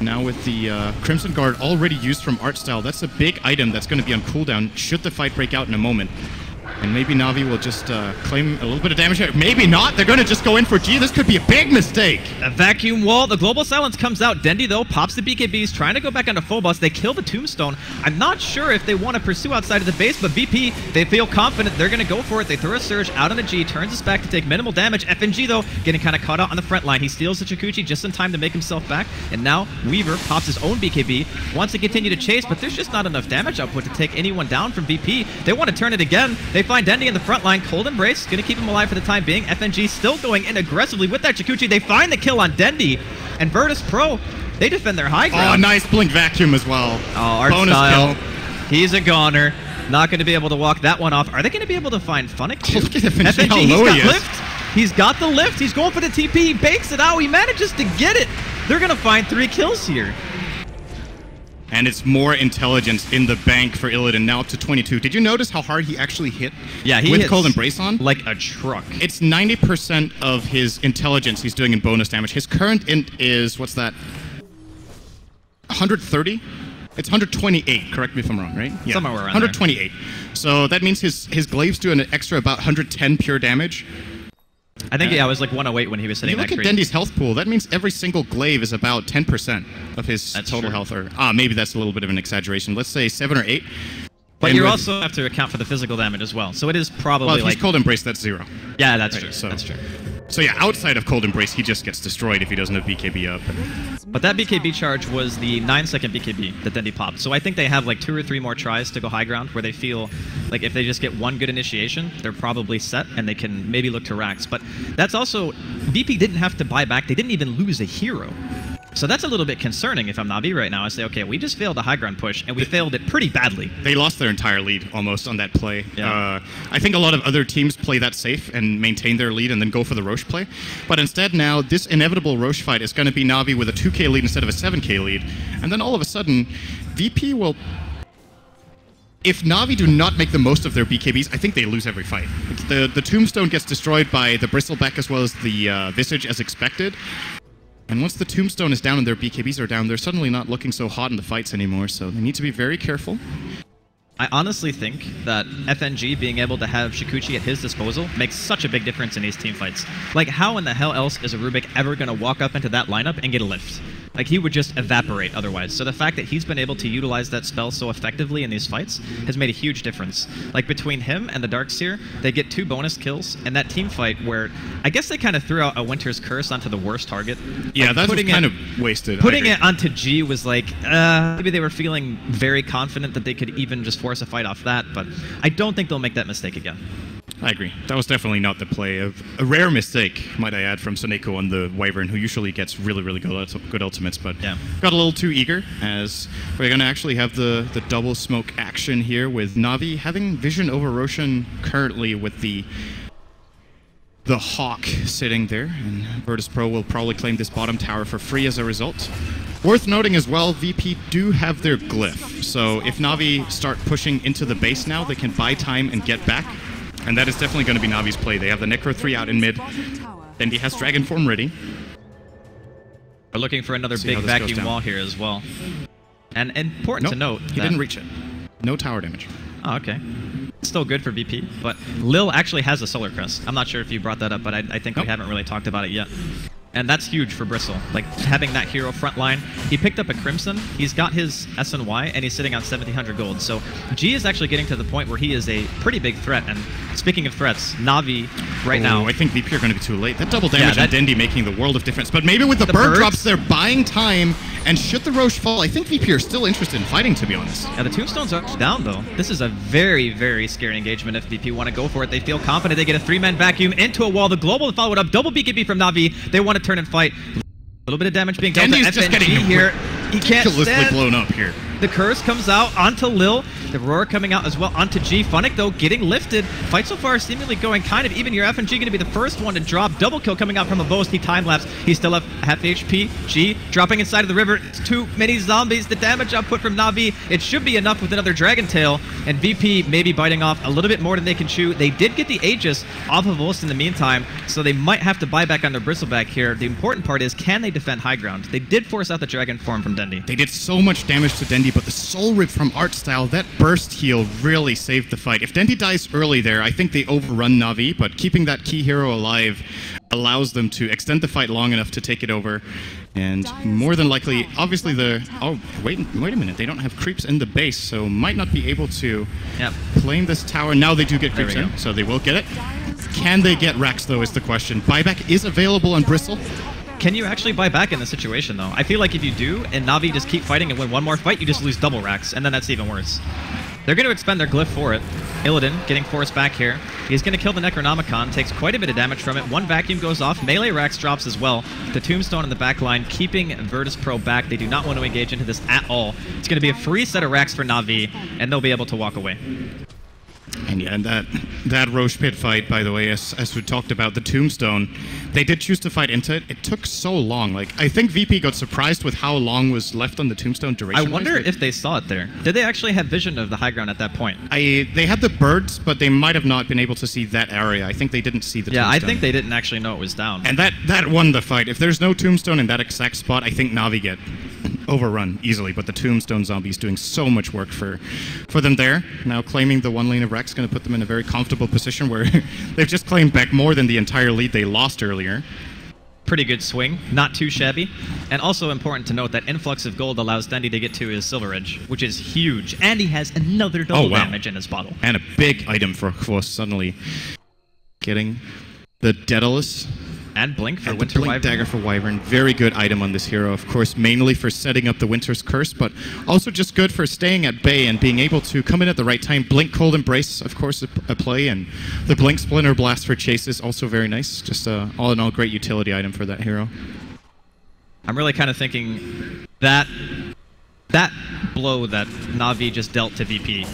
Now with the Crimson Guard already used from Artstyle, that's a big item that's going to be on cooldown should the fight break out in a moment. And maybe Na'Vi will just claim a little bit of damage here. Maybe not. They're going to just go in for G. This could be a big mistake. A vacuum wall. The Global Silence comes out. Dendi, though, pops the BKBs, trying to go back onto full boss. They kill the Tombstone. I'm not sure if they want to pursue outside of the base, but VP, they feel confident. They're going to go for it. They throw a Surge out on the G, turns us back to take minimal damage. FNG, though, getting kind of caught out on the front line. He steals the Chikuchi just in time to make himself back. And now Weaver pops his own BKB, wants to continue to chase, but there's just not enough damage output to take anyone down from VP. They want to turn it again. They find Dendi in the front line. Cold Embrace, going to keep him alive for the time being. FNG still going in aggressively with that Chikuchi. They find the kill on Dendi. And Virtus.Pro, they defend their high ground. Oh, nice Blink Vacuum as well. Oh, Artstyle. He's a goner. Not going to be able to walk that one off. Are they going to be able to find Funnick too? Look at FNG, how low he is. Lift. He's got the lift. He's going for the TP. He bakes it out. He manages to get it. They're going to find 3 kills here. And it's more intelligence in the bank for Illidan, now up to 22. Did you notice how hard he actually hit with Cold Embrace on? Like a truck. It's 90% of his intelligence he's doing in bonus damage. His current int is, what's that? 130? It's 128, correct me if I'm wrong, right? Yeah. Somewhere around 128. There. So that means his glaives do an extra about 110 pure damage. I think, yeah, it was like 108 when he was hitting that creep. You look at Dendy's health pool, that means every single glaive is about 10% of his total health. Or maybe that's a little bit of an exaggeration. Let's say 7 or 8. But you also have to account for the physical damage as well. So it is probably well, if he's Cold Embrace, that's 0. Yeah, that's true. So. That's true. So yeah, outside of Cold Embrace, he just gets destroyed if he doesn't have BKB up. But that BKB charge was the 9-second BKB that Dendy popped. So I think they have like 2 or 3 more tries to go high ground where they feel like if they just get one good initiation, they're probably set and they can maybe look to racks. But that's also, VP didn't have to buy back. They didn't even lose a hero. So that's a little bit concerning if I'm Navi right now. I say, okay, we just failed a high ground push, and we failed it pretty badly. They lost their entire lead almost on that play. Yeah. I think a lot of other teams play that safe and maintain their lead and then go for the Roche play. But instead now, this inevitable Roche fight is going to be Navi with a 2k lead instead of a 7k lead. And then all of a sudden, VP will... If Navi do not make the most of their BKBs, I think they lose every fight. The Tombstone gets destroyed by the Bristleback as well as the Visage as expected. And once the Tombstone is down and their BKBs are down, they're suddenly not looking so hot in the fights anymore, so they need to be very careful. I honestly think that FNG being able to have Shikuchi at his disposal makes such a big difference in these team fights. Like, how in the hell else is a Rubik ever going to walk up into that lineup and get a lift? Like, he would just evaporate otherwise. So the fact that he's been able to utilize that spell so effectively in these fights has made a huge difference. Like, between him and the Darkseer, they get 2 bonus kills, and that team fight where I guess they kind of threw out a Winter's Curse onto the worst target. Yeah, like, that was kind of wasted. Putting it onto G was like, maybe they were feeling very confident that they could even just force a fight off that, but I don't think they'll make that mistake again. I agree. That was definitely not the play. A rare mistake, might I add, from Soneko on the Wyvern, who usually gets really, really good ultimates, but yeah, got a little too eager, as we're going to actually have the double smoke action here with Navi having vision over Roshan currently with the Hawk sitting there, and Virtus.Pro will probably claim this bottom tower for free as a result. Worth noting as well, VP do have their glyph, so if Navi start pushing into the base now, they can buy time and get back. And that is definitely going to be Navi's play. They have the Necro 3 out in mid. Dendi has Dragon Form ready. We're looking for another big vacuum wall here as well. And important to note, he didn't reach it. No tower damage. Oh, okay. Still good for VP, but Lil actually has a Solar Crest. I'm not sure if you brought that up, but I think we haven't really talked about it yet. And that's huge for Bristle. Like, having that hero front line. He picked up a Crimson, he's got his SNY, and he's sitting on 1,700 gold. So G is actually getting to the point where he is a pretty big threat. And speaking of threats, Navi right now... I think VP are going to be too late. That double damage on Dendi making the world of difference. But maybe with the bird drops, they're buying time. And should the Roche fall, I think VP are still interested in fighting, to be honest. Yeah, the Tombstones are down, though. This is a very, very scary engagement if VP want to go for it. They feel confident. They get a 3-man vacuum into a wall. The Global followed up. Double BKB from Navi. They want to turn and fight. A little bit of damage being dealt to FNG here. He can't stand. Blown up here. The curse comes out onto Lil. The roar coming out as well onto G. Funnick, though, getting lifted. Fight so far seemingly going kind of even. Your FNG going to be the first one to drop. Double kill coming out from a boast. He time-lapsed. He's still up half HP. G dropping inside of the river. It's too many zombies. The damage output from Navi, it should be enough with another Dragon Tail. And VP maybe biting off a little bit more than they can chew. They did get the Aegis off of Ulst in the meantime, so they might have to buy back on their Bristleback here. The important part is, can they defend high ground? They did force out the Dragon form from Dendi. They did so much damage to Dendi, but the Soul Rip from Artstyle, that burst heal really saved the fight. If Dendi dies early there, I think they overrun Navi, but keeping that key hero alive allows them to extend the fight long enough to take it over. And more than likely, obviously oh, wait a minute, they don't have creeps in the base, so might not be able to claim this tower. Now they do get creeps in, so they will get it. Can they get racks, though, is the question. Buyback is available on Bristle. Can you actually buy back in this situation, though? I feel like if you do, and Navi just keep fighting and win one more fight, you just lose double racks, and then that's even worse. They're going to expend their glyph for it. Illidan getting forced back here. He's going to kill the Necronomicon, takes quite a bit of damage from it. One vacuum goes off, melee racks drops as well. The Tombstone in the back line, keeping Virtus.Pro back. They do not want to engage into this at all. It's going to be a free set of racks for Navi, and they'll be able to walk away. And yeah, and that Roche Pit fight, by the way, as we talked about, the Tombstone, they did choose to fight into it. It took so long. Like, I think VP got surprised with how long was left on the Tombstone duration. I wonder if they saw it there. Did they actually have vision of the high ground at that point? They had the birds, but they might have not been able to see that area. I think they didn't see the Tombstone. I think they didn't actually know it was down. And that won the fight. If there's no Tombstone in that exact spot, I think Navi get overrun easily, but the Tombstone Zombies doing so much work for them there. Now claiming the one lane of Rex going to put them in a very comfortable position where they've just claimed back more than the entire lead they lost earlier. Pretty good swing, not too shabby. And also important to note that influx of gold allows Dendy to get to his Silver Edge, which is huge. And he has another double damage in his bottle. And a big item for Kvos suddenly getting the Daedalus. And Blink for and Winter Blink Wyvern. Dagger for Wyvern. Very good item on this hero, of course, mainly for setting up the Winter's Curse, but also just good for staying at bay and being able to come in at the right time. Blink Cold Embrace, of course, a play, and the Blink Splinter Blast for chases, also very nice. Just all in all, great utility item for that hero. I'm really kind of thinking that blow that Na'Vi just dealt to VP,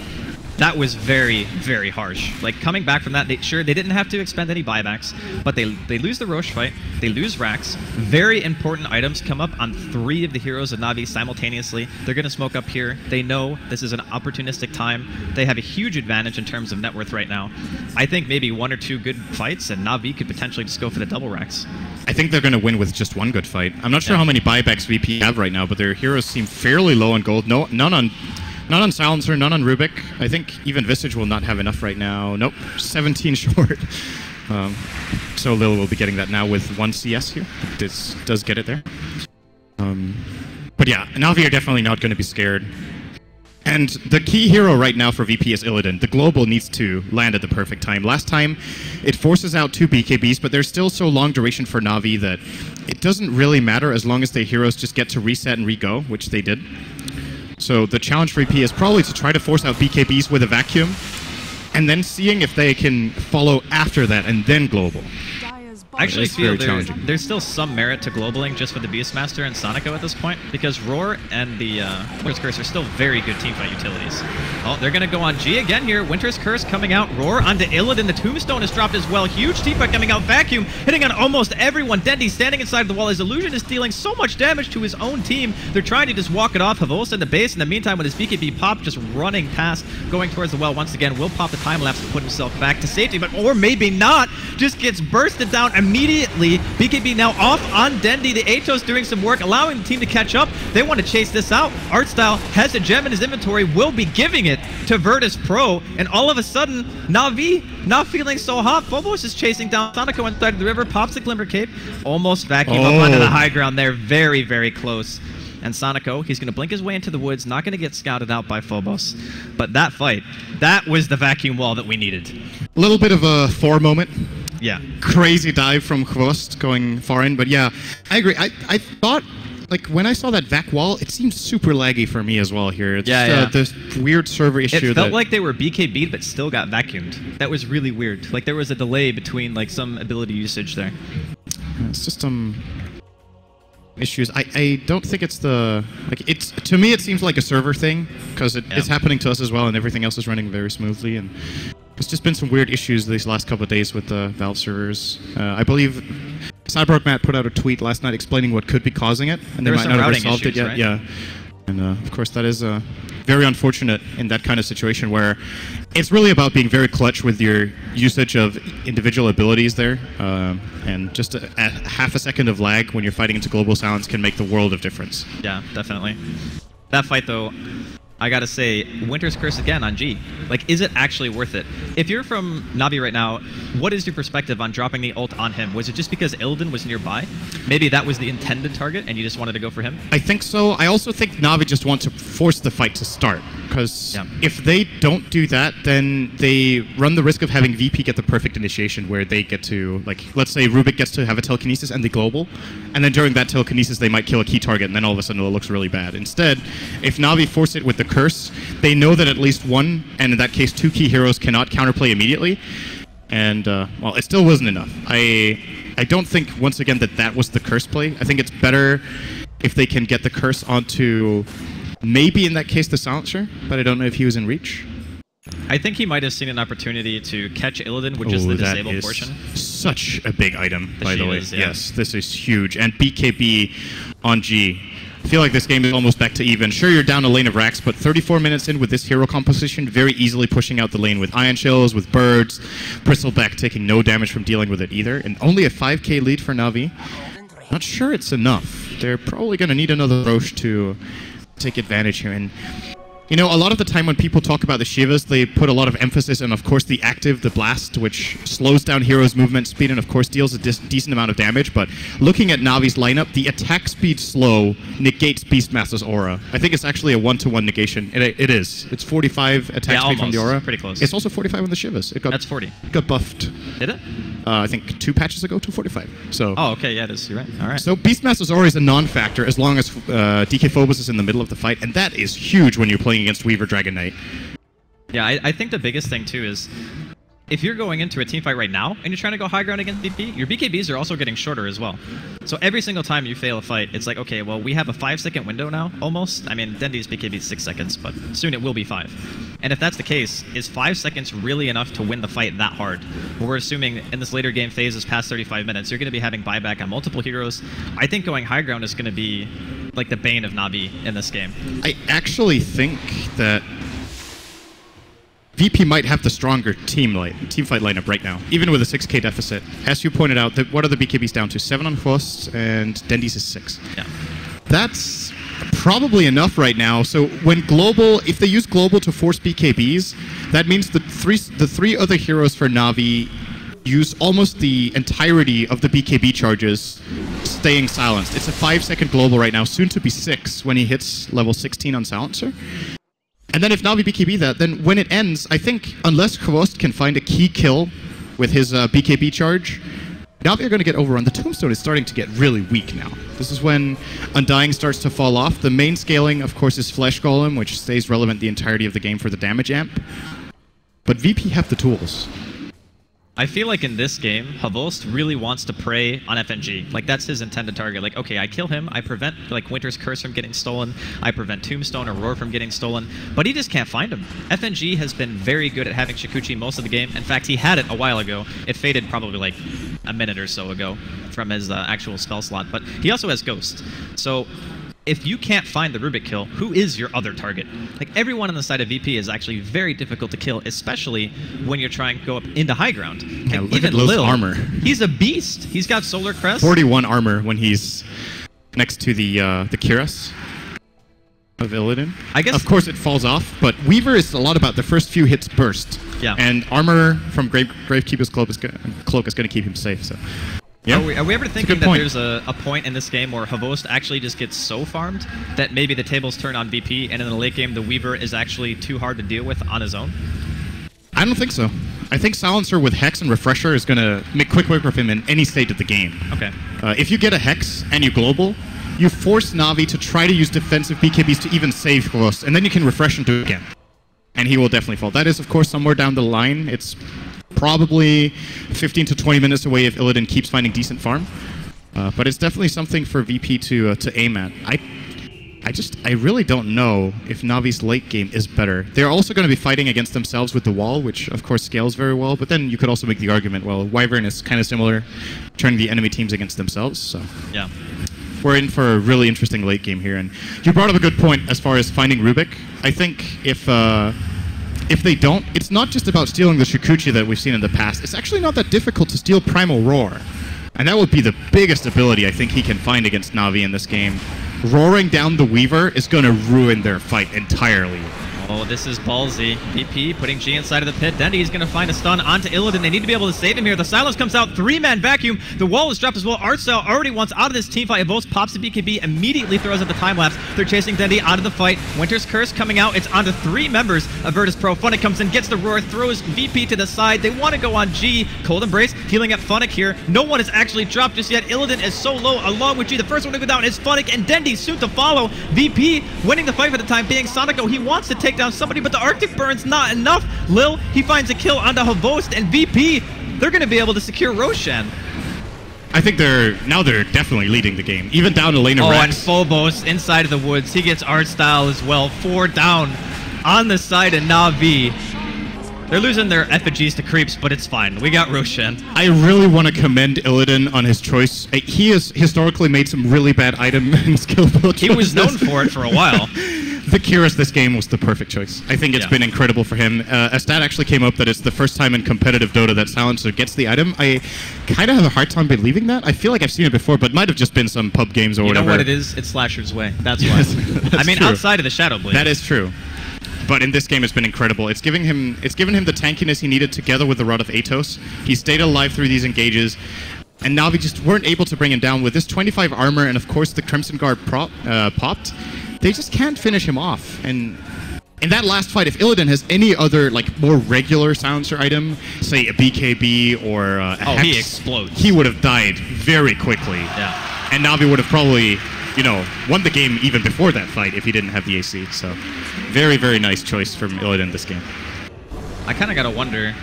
that was very, very harsh. Like, coming back from that, they didn't have to expend any buybacks, but they lose the Roche fight, they lose Rax. Very important items come up on 3 of the heroes of Na'Vi simultaneously. They're going to smoke up here. They know this is an opportunistic time. They have a huge advantage in terms of net worth right now. I think maybe 1 or 2 good fights, and Na'Vi could potentially just go for the double Rax. I think they're going to win with just 1 good fight. I'm not sure how many buybacks VP have right now, but their heroes seem fairly low on gold. None on Silencer, none on Rubik. I think even Visage will not have enough right now. Nope, 17 short. So Lil will be getting that now with 1 CS here. This does get it there. But yeah, Na'Vi are definitely not going to be scared. And the key hero right now for VP is Illidan. The global needs to land at the perfect time. Last time, it forces out 2 BKBs, but there's still so long duration for Na'Vi that it doesn't really matter as long as the heroes just get to reset and re-go, which they did. So the challenge for EP is probably to try to force out BKBs with a vacuum, and then seeing if they can follow after that, and then global. I actually feel there's still some merit to globaling just for the Beastmaster and Sonico at this point, because Roar and the Winter's Curse are still very good teamfight utilities. Oh, they're going to go on G again here. Winter's Curse coming out. Roar onto Illidan. The Tombstone is dropped as well. Huge teamfight coming out. Vacuum hitting on almost everyone. Dendy standing inside the wall. His Illusion is dealing so much damage to his own team. They're trying to just walk it off. Havos in the base. In the meantime, with his BKB pop just running past, going towards the well once again, will pop the time lapse to put himself back to safety, but or maybe not. Just gets bursted down immediately. BKB now off on Dendy. The Atos doing some work, allowing the team to catch up. They want to chase this out. Artstyle has a gem in his inventory, will be giving it to Virtus.Pro, and all of a sudden, Na'Vi not feeling so hot. Phobos is chasing down Sonico inside of the river, pops the Glimmer Cape, almost vacuum up onto the high ground there. Very, very close. And Sonico, he's going to blink his way into the woods, not going to get scouted out by Phobos. But that fight, that was the vacuum wall that we needed. A little bit of a Thor moment. Yeah. Crazy dive from Kvos going far in, but yeah, I agree. I thought, like, when I saw that vac wall, it seemed super laggy for me as well here. It's this weird server issue. It felt like they were BKB'd, but still got vacuumed. That was really weird. Like, there was a delay between, like, some ability usage there. It's just issues. I don't think it's the, like, it's, to me it seems like a server thing, because it's happening to us as well, and everything else is running very smoothly, and there's just been some weird issues these last couple of days with the Valve servers. I believe Cyborg Matt put out a tweet last night explaining what could be causing it, and they might not have resolved it yet. Right? Yeah, and of course that is very unfortunate in that kind of situation where it's really about being very clutch with your usage of individual abilities there, and just a half a second of lag when you're fighting into global silence can make the world of difference. Yeah, definitely. That fight though, I gotta say, Winter's Curse again on G. Like, is it actually worth it? If you're from Na'Vi right now, what is your perspective on dropping the ult on him? Was it just because Illidan was nearby? Maybe that was the intended target and you just wanted to go for him? I think so. I also think Na'Vi just want to force the fight to start, because if they don't do that, then they run the risk of having VP get the perfect initiation where they get to, like, let's say Rubik gets to have a telekinesis and the global, and then during that telekinesis they might kill a key target, and then all of a sudden it looks really bad. Instead, if Na'Vi force it with the curse, they know that at least 1, and in that case 2 key heroes cannot counterplay immediately, and well, it still wasn't enough. I don't think, once again, that was the curse play. I think it's better if they can get the curse onto, maybe in that case, the Silencer, but I don't know if he was in reach. I think he might have seen an opportunity to catch Illidan with just the disabled portion. Such a big item, by the way. Yes, this is huge. And BKB on G. I feel like this game is almost back to even. Sure, you're down a lane of Rax, but 34 minutes in with this hero composition, very easily pushing out the lane with Ion Shells, with Birds, Bristleback taking no damage from dealing with it either, and only a 5k lead for Na'Vi. Not sure it's enough. They're probably going to need another Roche to take advantage here. And you know, a lot of the time when people talk about the Shivas, they put a lot of emphasis on, of course, the active, the blast, which slows down heroes' movement speed and, of course, deals a decent amount of damage. But looking at Navi's lineup, the attack speed slow negates Beastmaster's aura. I think it's actually a 1-to-1 negation. It is. It's 45 attack speed from the aura. Pretty close. It's also 45 on the Shivas. That's 40. It got buffed. Did it? I think 2 patches ago to 45. So. Oh, okay, yeah, it is. You're right. All right. So Beastmaster's aura is a non-factor as long as DK Phobos is in the middle of the fight, and that is huge when you're playing against Weaver Dragon Knight. Yeah, I think the biggest thing too is if you're going into a team fight right now and you're trying to go high ground against VP, your BKBs are also getting shorter as well. So every single time you fail a fight, it's like, okay, well, we have a 5-second window now, almost. I mean, Dendy's BKB is 6 seconds, but soon it will be 5. And if that's the case, is 5 seconds really enough to win the fight that hard? We're assuming in this later game phases past 35 minutes, you're going to be having buyback on multiple heroes. I think going high ground is going to be like the bane of Navi in this game. I actually think that VP might have the stronger team fight lineup right now, even with a 6k deficit. As you pointed out, what are the BKBs down to? 7 on Frost, and Dendy's is 6. Yeah. That's probably enough right now. So when Global, if they use Global to force BKBs, that means the three other heroes for Navi use almost the entirety of the BKB charges staying silenced. It's a 5-second Global right now, soon to be 6 when he hits level 16 on Silencer. And then if Navi BKB that, then when it ends, I think unless Khvost can find a key kill with his BKB charge, Navi are going to get overrun. The Tombstone is starting to get really weak now. This is when Undying starts to fall off. The main scaling, of course, is Flesh Golem, which stays relevant the entirety of the game for the damage amp. But VP have the tools. I feel like in this game, Khvost really wants to prey on FNG. Like, that's his intended target. Like, okay, I kill him, I prevent, like, Winter's Curse from getting stolen, I prevent Tombstone or Roar from getting stolen, but he just can't find him. FNG has been very good at having Shukuchi most of the game. In fact, he had it a while ago. It faded probably, like, a minute or so ago from his actual spell slot, but he also has Ghost. So if you can't find the Rubik kill, who is your other target? Like, everyone on the side of VP is actually very difficult to kill, especially when you're trying to go up into high ground. Yeah, Like, look at Lil's armor. He's a beast. He's got Solar Crest. 41 armor when he's next to the Kiras of Illidan. I guess, of course, it falls off, but Weaver is a lot about the first few hits burst. Yeah. And armor from Gravekeeper's Cloak is going to keep him safe. So. Yeah. Are we ever thinking that there's a point in this game where Khvost actually just gets so farmed that maybe the tables turn on VP, and in the late game the Weaver is actually too hard to deal with on his own? I don't think so. I think Silencer with Hex and Refresher is going to make quick work of him in any state of the game. Okay. If you get a Hex and you global, you force Navi to try to use defensive BKBs to even save Khvost, and then you can refresh and do it again. And he will definitely fall. That is, of course, somewhere down the line. It's probably 15 to 20 minutes away if Illidan keeps finding decent farm. But it's definitely something for VP to aim at. I really don't know if Navi's late game is better. They're also going to be fighting against themselves with the wall, which of course scales very well, but then you could also make the argument, well, Wyvern is kind of similar, turning the enemy teams against themselves, so... Yeah. We're in for a really interesting late game here, and you brought up a good point as far as finding Rubik. I think if they don't, it's not just about stealing the Shukuchi that we've seen in the past. It's actually not that difficult to steal Primal Roar. And that would be the biggest ability I think he can find against Navi in this game. Roaring down the Weaver is going to ruin their fight entirely. Oh, this is ballsy. VP putting G inside of the pit. Dendy is going to find a stun onto Illidan. They need to be able to save him here. The silence comes out. 3-man vacuum. The wall is dropped as well. Artstyle already wants out of this team fight. Khvost pops the BKB, immediately throws out the time lapse. They're chasing Dendy out of the fight. Winter's Curse coming out. It's onto 3 members of Virtus.Pro. Funnick comes in, gets the roar, throws VP to the side. They want to go on G. Cold Embrace healing up Funnick here. No one is actually dropped just yet. Illidan is so low along with G. The first one to go down is Funnick, and Dendy soon to follow. VP winning the fight for the time being. Sonico, he wants to take down somebody, but the Arctic Burn's not enough. Lil, he finds a kill onto Khvost, and VP, they're going to be able to secure Roshan. I think they're definitely leading the game, even down to lane of Rex. Rex. And Phobos inside of the woods. He gets art style as well. 4 down on the side of Na'Vi. They're losing their effigies to creeps, but it's fine. We got Roshan. I really want to commend Illidan on his choice. He has historically made some really bad item and skill build choices. He was known for it for a while. The Kyrus this game was the perfect choice. I think it's been incredible for him. A stat actually came up that it's the first time in competitive Dota that Silencer gets the item. I kind of have a hard time believing that. I feel like I've seen it before, but it might have just been some pub games or whatever. You know what it is? It's Slasher's way. That's why. I mean, true. outside of the Shadow Blade. That is true. But in this game, it's been incredible. It's given him the tankiness he needed together with the Rod of Atos. He stayed alive through these engages. And Na'Vi just weren't able to bring him down. With this 25 armor and, of course, the Crimson Guard popped, they just can't finish him off. And in that last fight, if Illidan has any other, like, more regular silencer item, say a BKB or a Hex, he explodes. He would have died very quickly. Yeah. And Na'Vi would have probably, you know, won the game even before that fight if he didn't have the AC. So, very, very nice choice from Illidan this game. I kind of got to wonder...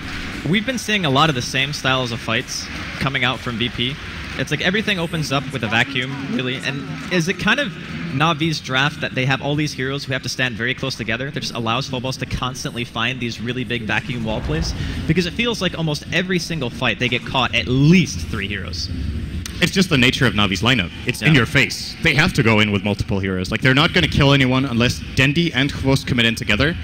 We've been seeing a lot of the same styles of fights coming out from VP. It's like everything opens up with a vacuum, really. And is it kind of Na'Vi's draft that they have all these heroes who have to stand very close together that just allows Phobos to constantly find these really big vacuum wall plays? Because it feels like almost every single fight they get caught at least 3 heroes. It's just the nature of Navi's lineup. It's in your face. They have to go in with multiple heroes. Like, they're not going to kill anyone unless Dendi and Hvos commit in together.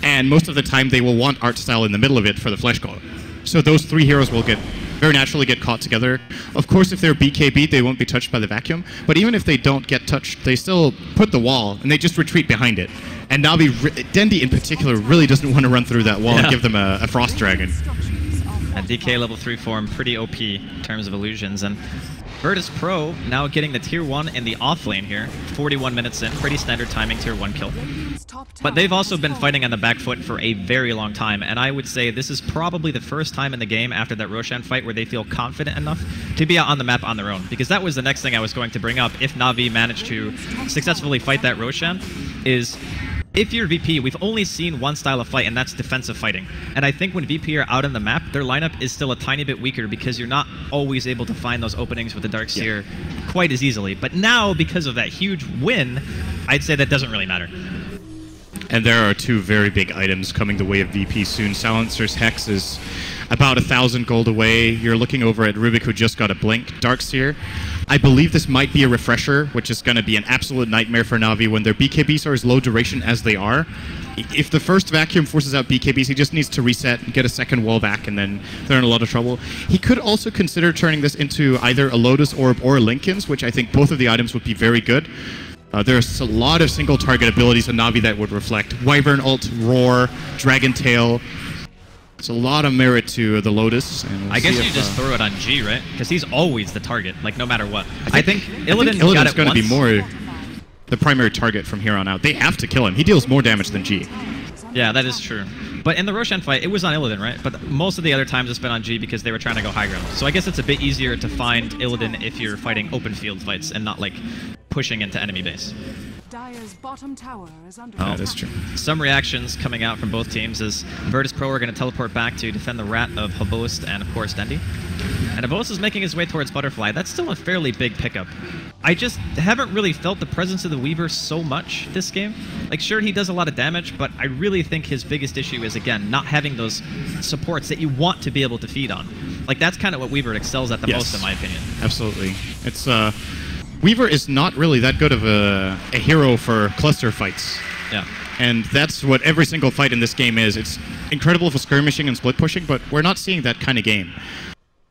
And most of the time, they will want art style in the middle of it for the Flesh God. So those 3 heroes will very naturally get caught together. Of course, if they're BKB, they won't be touched by the vacuum. But even if they don't get touched, they still put the wall, and they just retreat behind it. And Navi, Dendi in particular, really doesn't want to run through that wall and give them a Frost Dragon. At DK level 3 form, pretty OP in terms of illusions. And Virtus.Pro now getting the tier 1 in the off lane here. 41 minutes in, pretty standard timing tier 1 kill. But they've also been fighting on the back foot for a very long time, and I would say this is probably the first time in the game after that Roshan fight where they feel confident enough to be out on the map on their own. Because that was the next thing I was going to bring up if Na'Vi managed to successfully fight that Roshan, is if you're VP, we've only seen one style of fight, and that's defensive fighting. And I think when VP are out on the map, their lineup is still a tiny bit weaker because you're not always able to find those openings with the Darkseer quite as easily. But now, because of that huge win, I'd say that doesn't really matter. And there are 2 very big items coming the way of VP soon. Silencer's Hex is about 1,000 gold away. You're looking over at Rubik, who just got a Blink. Darkseer, I believe this might be a refresher, which is going to be an absolute nightmare for Na'Vi when their BKBs are as low duration as they are. If the first vacuum forces out BKBs, he just needs to reset and get a second wall back, and then they're in a lot of trouble. He could also consider turning this into either a Lotus Orb or a Linken's, which I think both of the items would be very good. There's a lot of single target abilities in Na'Vi that would reflect Wyvern ult, Roar, Dragon Tail. It's a lot of merit to the Lotus. And I guess you just throw it on G, right? Because he's always the target, like no matter what. I think Illidan's going to be more the primary target from here on out. They have to kill him. He deals more damage than G. Yeah, that is true. But in the Roshan fight, it was on Illidan, right? But most of the other times it's been on G because they were trying to go high ground. So I guess it's a bit easier to find Illidan if you're fighting open field fights and not like pushing into enemy base. Dire's bottom tower is under that is true. Some reactions coming out from both teams is Virtus.Pro are going to teleport back to defend the Rat of Havost and, of course, Dendi. And Havost is making his way towards Butterfly. That's still a fairly big pickup. I just haven't really felt the presence of the Weaver so much this game. Like, sure, he does a lot of damage, but I really think his biggest issue is, again, not having those supports that you want to be able to feed on. Like, that's kind of what Weaver excels at the most, in my opinion. Absolutely. It's, Weaver is not really that good of a hero for cluster fights. Yeah. And that's what every single fight in this game is. It's incredible for skirmishing and split pushing, but we're not seeing that kind of game.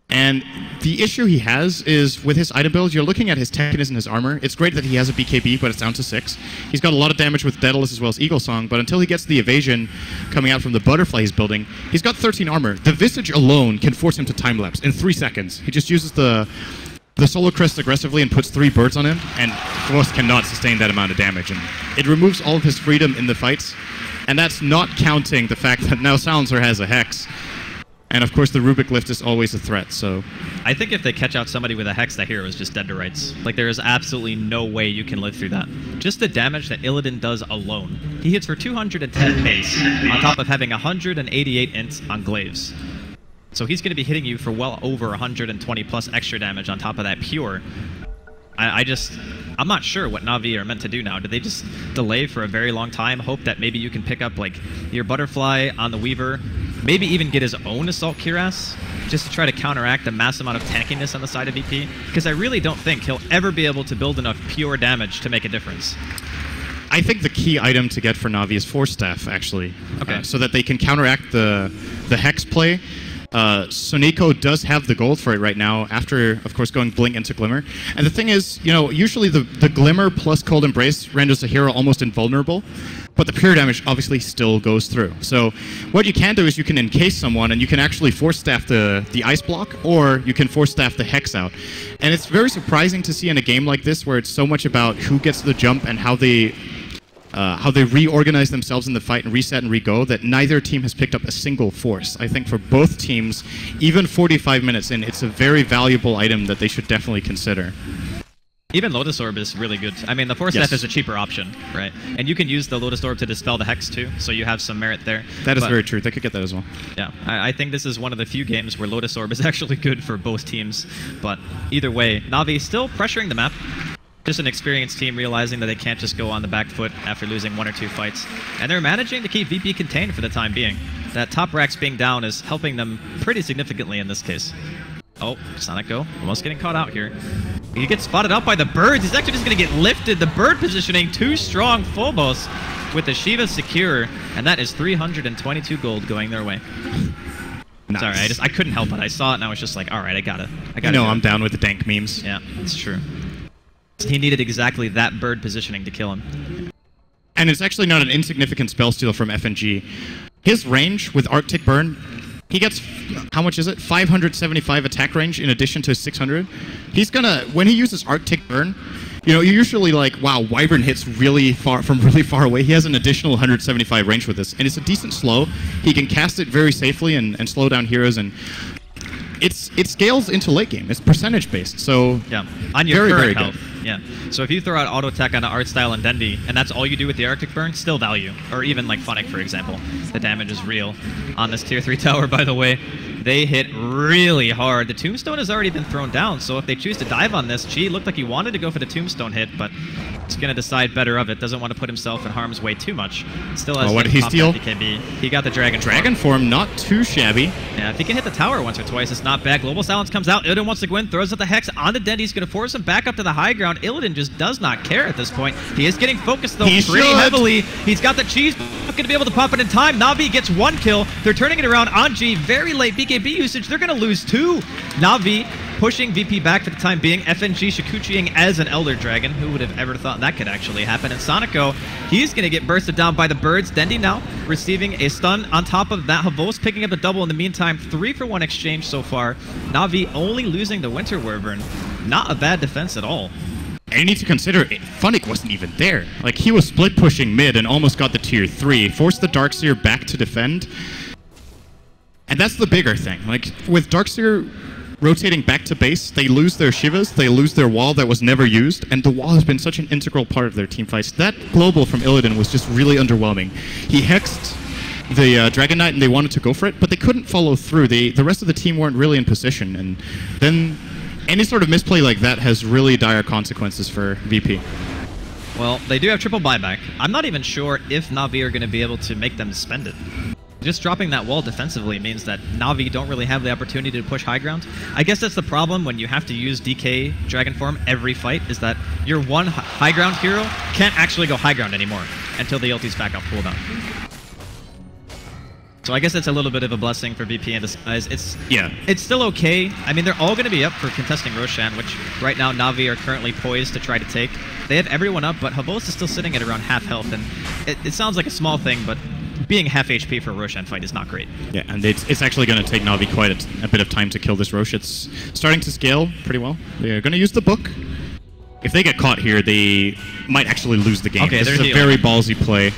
And the issue he has is with his item builds, you're looking at his tankiness and his armor. It's great that he has a BKB, but it's down to 6. He's got a lot of damage with Daedalus as well as Eagle Song, but until he gets the evasion coming out from the Butterfly he's building, he's got 13 armor. The Visage alone can force him to time-lapse in 3 seconds. He just uses the Solar Crest aggressively and puts 3 birds on him, and Hvos cannot sustain that amount of damage. And it removes all of his freedom in the fights, and that's not counting the fact that now Silencer has a Hex. And of course, the Rubik Lift is always a threat, so... I think if they catch out somebody with a Hex, that hero is just dead to rights. Like, there is absolutely no way you can live through that. Just the damage that Illidan does alone. He hits for 210 base, on top of having 188 int on Glaives. So he's going to be hitting you for well over 120 plus extra damage on top of that pure. I'm not sure what Na'Vi are meant to do now. Do they just delay for a very long time, hope that maybe you can pick up like your Butterfly on the Weaver, maybe even get his own Assault Cuirass, just to try to counteract the mass amount of tankiness on the side of VP? Because I really don't think he'll ever be able to build enough pure damage to make a difference. I think the key item to get for Na'Vi is Force Staff, actually. Okay. So that they can counteract the Hex play. Soneko does have the gold for it right now, after, of course, going Blink into Glimmer. And the thing is, you know, usually the Glimmer plus Cold Embrace renders the hero almost invulnerable, but the pure damage obviously still goes through. So what you can do is you can encase someone, and you can actually Force Staff the Ice Block, or you can Force Staff the Hex out. And it's very surprising to see in a game like this, where it's so much about who gets the jump and how they reorganize themselves in the fight and reset and re-go, that neither team has picked up a single force. I think for both teams, even 45 minutes in, it's a very valuable item that they should definitely consider. Even Lotus Orb is really good. I mean, the Force Staff is a cheaper option, right? And you can use the Lotus Orb to dispel the Hex too, so you have some merit there. That is very true. They could get that as well. Yeah, I think this is one of the few games where Lotus Orb is actually good for both teams. But either way, Na'Vi still pressuring the map. Just an experienced team realizing that they can't just go on the back foot after losing 1 or 2 fights. And they're managing to keep VP contained for the time being. That top racks being down is helping them pretty significantly in this case. Oh, Soneko almost getting caught out here. He gets spotted out by the birds. He's actually just going to get lifted. The bird positioning too strong. Phobos with the Shiva secure. And that is 322 gold going their way. Nice. Sorry, I couldn't help it. I saw it and I was just like, all right, I gotta. You know, I'm down with the dank memes. Yeah, it's true. He needed exactly that bird positioning to kill him. And it's actually not an insignificant spell steal from FNG. His range with Arctic Burn, he gets, how much is it? 575 attack range in addition to 600. He's gonna, when he uses Arctic Burn, you know, you're usually like, wow, Wyvern hits really far from really far away. He has an additional 175 range with this, and it's a decent slow. He can cast it very safely and slow down heroes, and it scales into late game. It's percentage based, so yeah, on your very health. Good. Yeah. So if you throw out auto attack on an art style and Dendi, and that's all you do with the Arctic Burn, still value. Or even like Funnick, for example. The damage is real on this tier 3 tower, by the way. They hit really hard. The Tombstone has already been thrown down, so if they choose to dive on this, G looked like he wanted to go for the Tombstone hit, but he's going to decide better of it. Doesn't want to put himself in harm's way too much. Still has what did he steal? BKB. He got the Dragon Form. Dragon Form, not too shabby. Yeah, if he can hit the tower once or twice, it's not bad. Global Silence comes out. Illidan wants to go in, throws out the Hex on the Dendi. He's going to force him back up to the high ground. Illidan just does not care at this point. He is getting focused, though, pretty heavily. He's got the cheese. Not going to be able to pop it in time. Na'Vi gets 1 kill. They're turning it around on G. Very late BKB usage. They're going to lose 2. Na'Vi pushing VP back for the time being. FNG Shikuchiing as an Elder Dragon. Who would have ever thought that could actually happen? And Soneko, he's going to get bursted down by the birds. Dendi now receiving a stun on top of that. Havos picking up the double in the meantime. 3-for-1 exchange so far. Na'Vi only losing the Winter Wyvern. Not a bad defense at all. And you need to consider, Funnick wasn't even there. Like, he was split pushing mid and almost got the tier 3. Forced the Darkseer back to defend. And that's the bigger thing. Like, with Darkseer rotating back to base, they lose their Shivas, they lose their wall that was never used, and the wall has been such an integral part of their team fights. That global from Illidan was just really underwhelming. He hexed the Dragon Knight and they wanted to go for it, but they couldn't follow through. The rest of the team weren't really in position, and then any sort of misplay like that has really dire consequences for VP. Well, they do have triple buyback. I'm not even sure if Na'Vi are going to be able to make them spend it. Just dropping that wall defensively means that Na'Vi don't really have the opportunity to push high ground. I guess that's the problem when you have to use DK Dragon Form every fight, is that your one high ground hero can't actually go high ground anymore until the ulti's back off cooldown. So I guess it's a little bit of a blessing for VP in disguise. It's still okay. I mean, they're all going to be up for contesting Roshan, which right now Na'Vi are currently poised to try to take. They have everyone up, but Havos is still sitting at around half health, and it sounds like a small thing, but being half HP for a Roshan fight is not great. Yeah, and it's actually going to take Na'Vi quite a bit of time to kill this Rosh. It's starting to scale pretty well. They're going to use the book. If they get caught here, they might actually lose the game. Okay, this is a very ballsy play.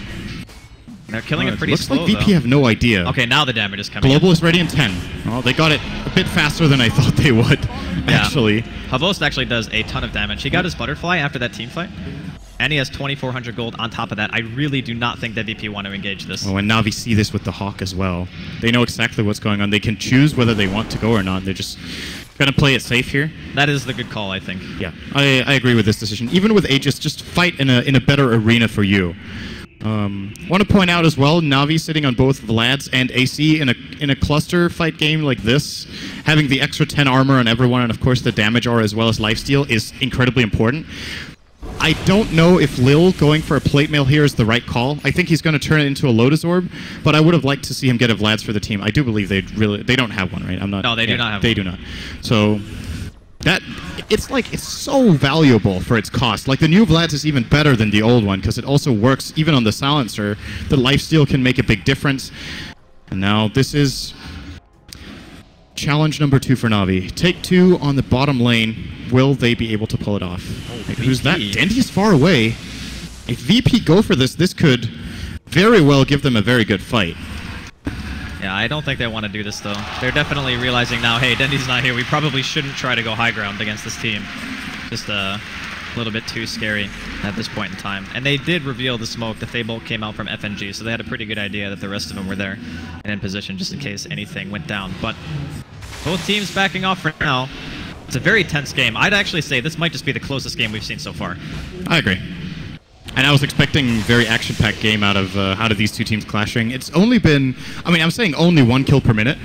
They're killing it pretty slow, looks like VP have no idea. Okay, now the damage is coming. Global is ready in 10. Well, they got it a bit faster than I thought they would, actually. Havos actually does a ton of damage. He got his Butterfly after that team fight, and he has 2,400 gold on top of that. I really do not think that VP want to engage this. Well, and Na'Vi see this with the Hawk as well. They know exactly what's going on. They can choose whether they want to go or not. They're just going to play it safe here. That is the good call, I think. Yeah, I agree with this decision. Even with Aegis, just fight in a better arena for you. Want to point out as well, Na'Vi sitting on both Vlad's and AC in a cluster fight game like this, having the extra 10 armor on everyone and of course the damage aura as well as lifesteal is incredibly important. I don't know if Lil going for a plate mail here is the right call. I think he's going to turn it into a Lotus Orb, but I would have liked to see him get a Vlad's for the team. I do believe they don't have one, right? I'm not. No, they do not have they one. do not. So that it's so valuable for its cost. Like the new Vlad's is even better than the old one because it also works even on the silencer. The lifesteal can make a big difference. And now this is challenge number 2 for Na'Vi. Take 2 on the bottom lane. Will they be able to pull it off? Who's that? Dendy's far away. If VP go for this, this could very well give them a very good fight. Yeah, I don't think they want to do this, though. They're definitely realizing now, hey, Dendy's not here. We probably shouldn't try to go high ground against this team. Just a little bit too scary at this point in time. And they did reveal the smoke. The Fable came out from FNG, so they had a pretty good idea that the rest of them were there and in position just in case anything went down. But both teams backing off for now. It's a very tense game. I'd actually say this might just be the closest game we've seen so far. I agree. And I was expecting a very action-packed game out of these two teams clashing. It's only been, I mean, I'm saying only 1 kill per minute.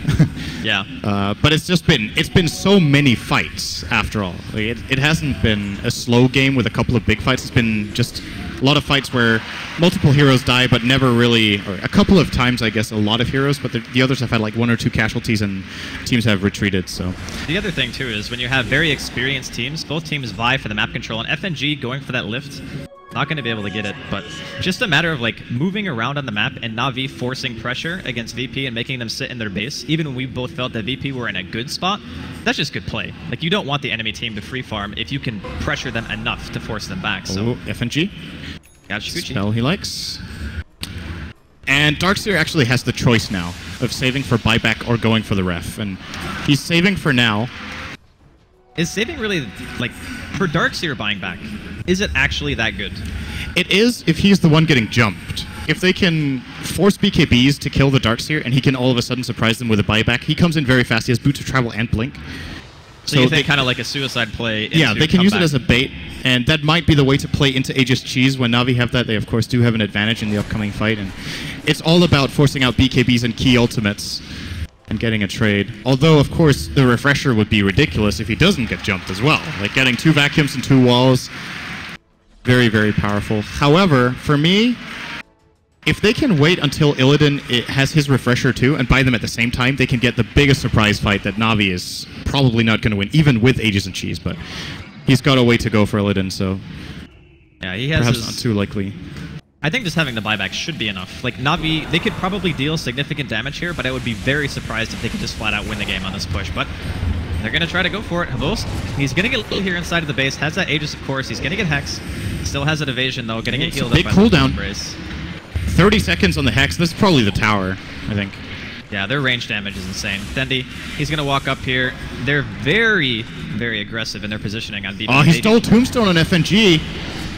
Yeah. But it's been so many fights after all. Like, it hasn't been a slow game with a couple of big fights. It's been just a lot of fights where multiple heroes die, but never really, or a couple of times, I guess, a lot of heroes, but the others have had like 1 or 2 casualties and teams have retreated, so. The other thing, too, is when you have very experienced teams, both teams vie for the map control, and FNG going for that lift, not going to be able to get it, but just a matter of like moving around on the map and Na'Vi forcing pressure against VP and making them sit in their base, even when we both felt that VP were in a good spot, that's just good play. Like, you don't want the enemy team to free farm if you can pressure them enough to force them back, so. Oh, FNG. Got Shukuchi. Spell he likes. And Darkseer actually has the choice now of saving for buyback or going for the ref, and he's saving for now. Is saving really, like, for Darkseer buying back, is it actually that good? It is if he's the one getting jumped. If they can force BKBs to kill the Darkseer and he can all of a sudden surprise them with a buyback, he comes in very fast. He has Boots of Travel and Blink. So you think kind of like a suicide play? Yeah, they can use it as a bait, and that might be the way to play into Aegis Cheese. When Na'Vi have that, they of course do have an advantage in the upcoming fight, and it's all about forcing out BKBs and key ultimates and getting a trade. Although, of course, the refresher would be ridiculous if he doesn't get jumped as well. Like getting 2 vacuums and 2 walls, very, very powerful. However, for me, if they can wait until Illidan has his refresher too and buy them at the same time, they can get the biggest surprise fight that Na'Vi is probably not going to win, even with Aegis and Cheese, but he's got a way to go for Illidan, so yeah, he has perhaps not too likely. I think just having the buyback should be enough. Like, Na'Vi, they could probably deal significant damage here, but I would be very surprised if they could just flat out win the game on this push, but they're going to try to go for it. Havost, he's going to get Lil here inside of the base, has that Aegis, of course, he's going to get Hex, still has an evasion though, going to get healed up by the cooldown. Brace. 30 seconds on the Hex. This is probably the tower, I think. Yeah, their range damage is insane. Dendy, he's going to walk up here. They're very, very aggressive in their positioning on VP. Oh, he stole Tombstone on FNG.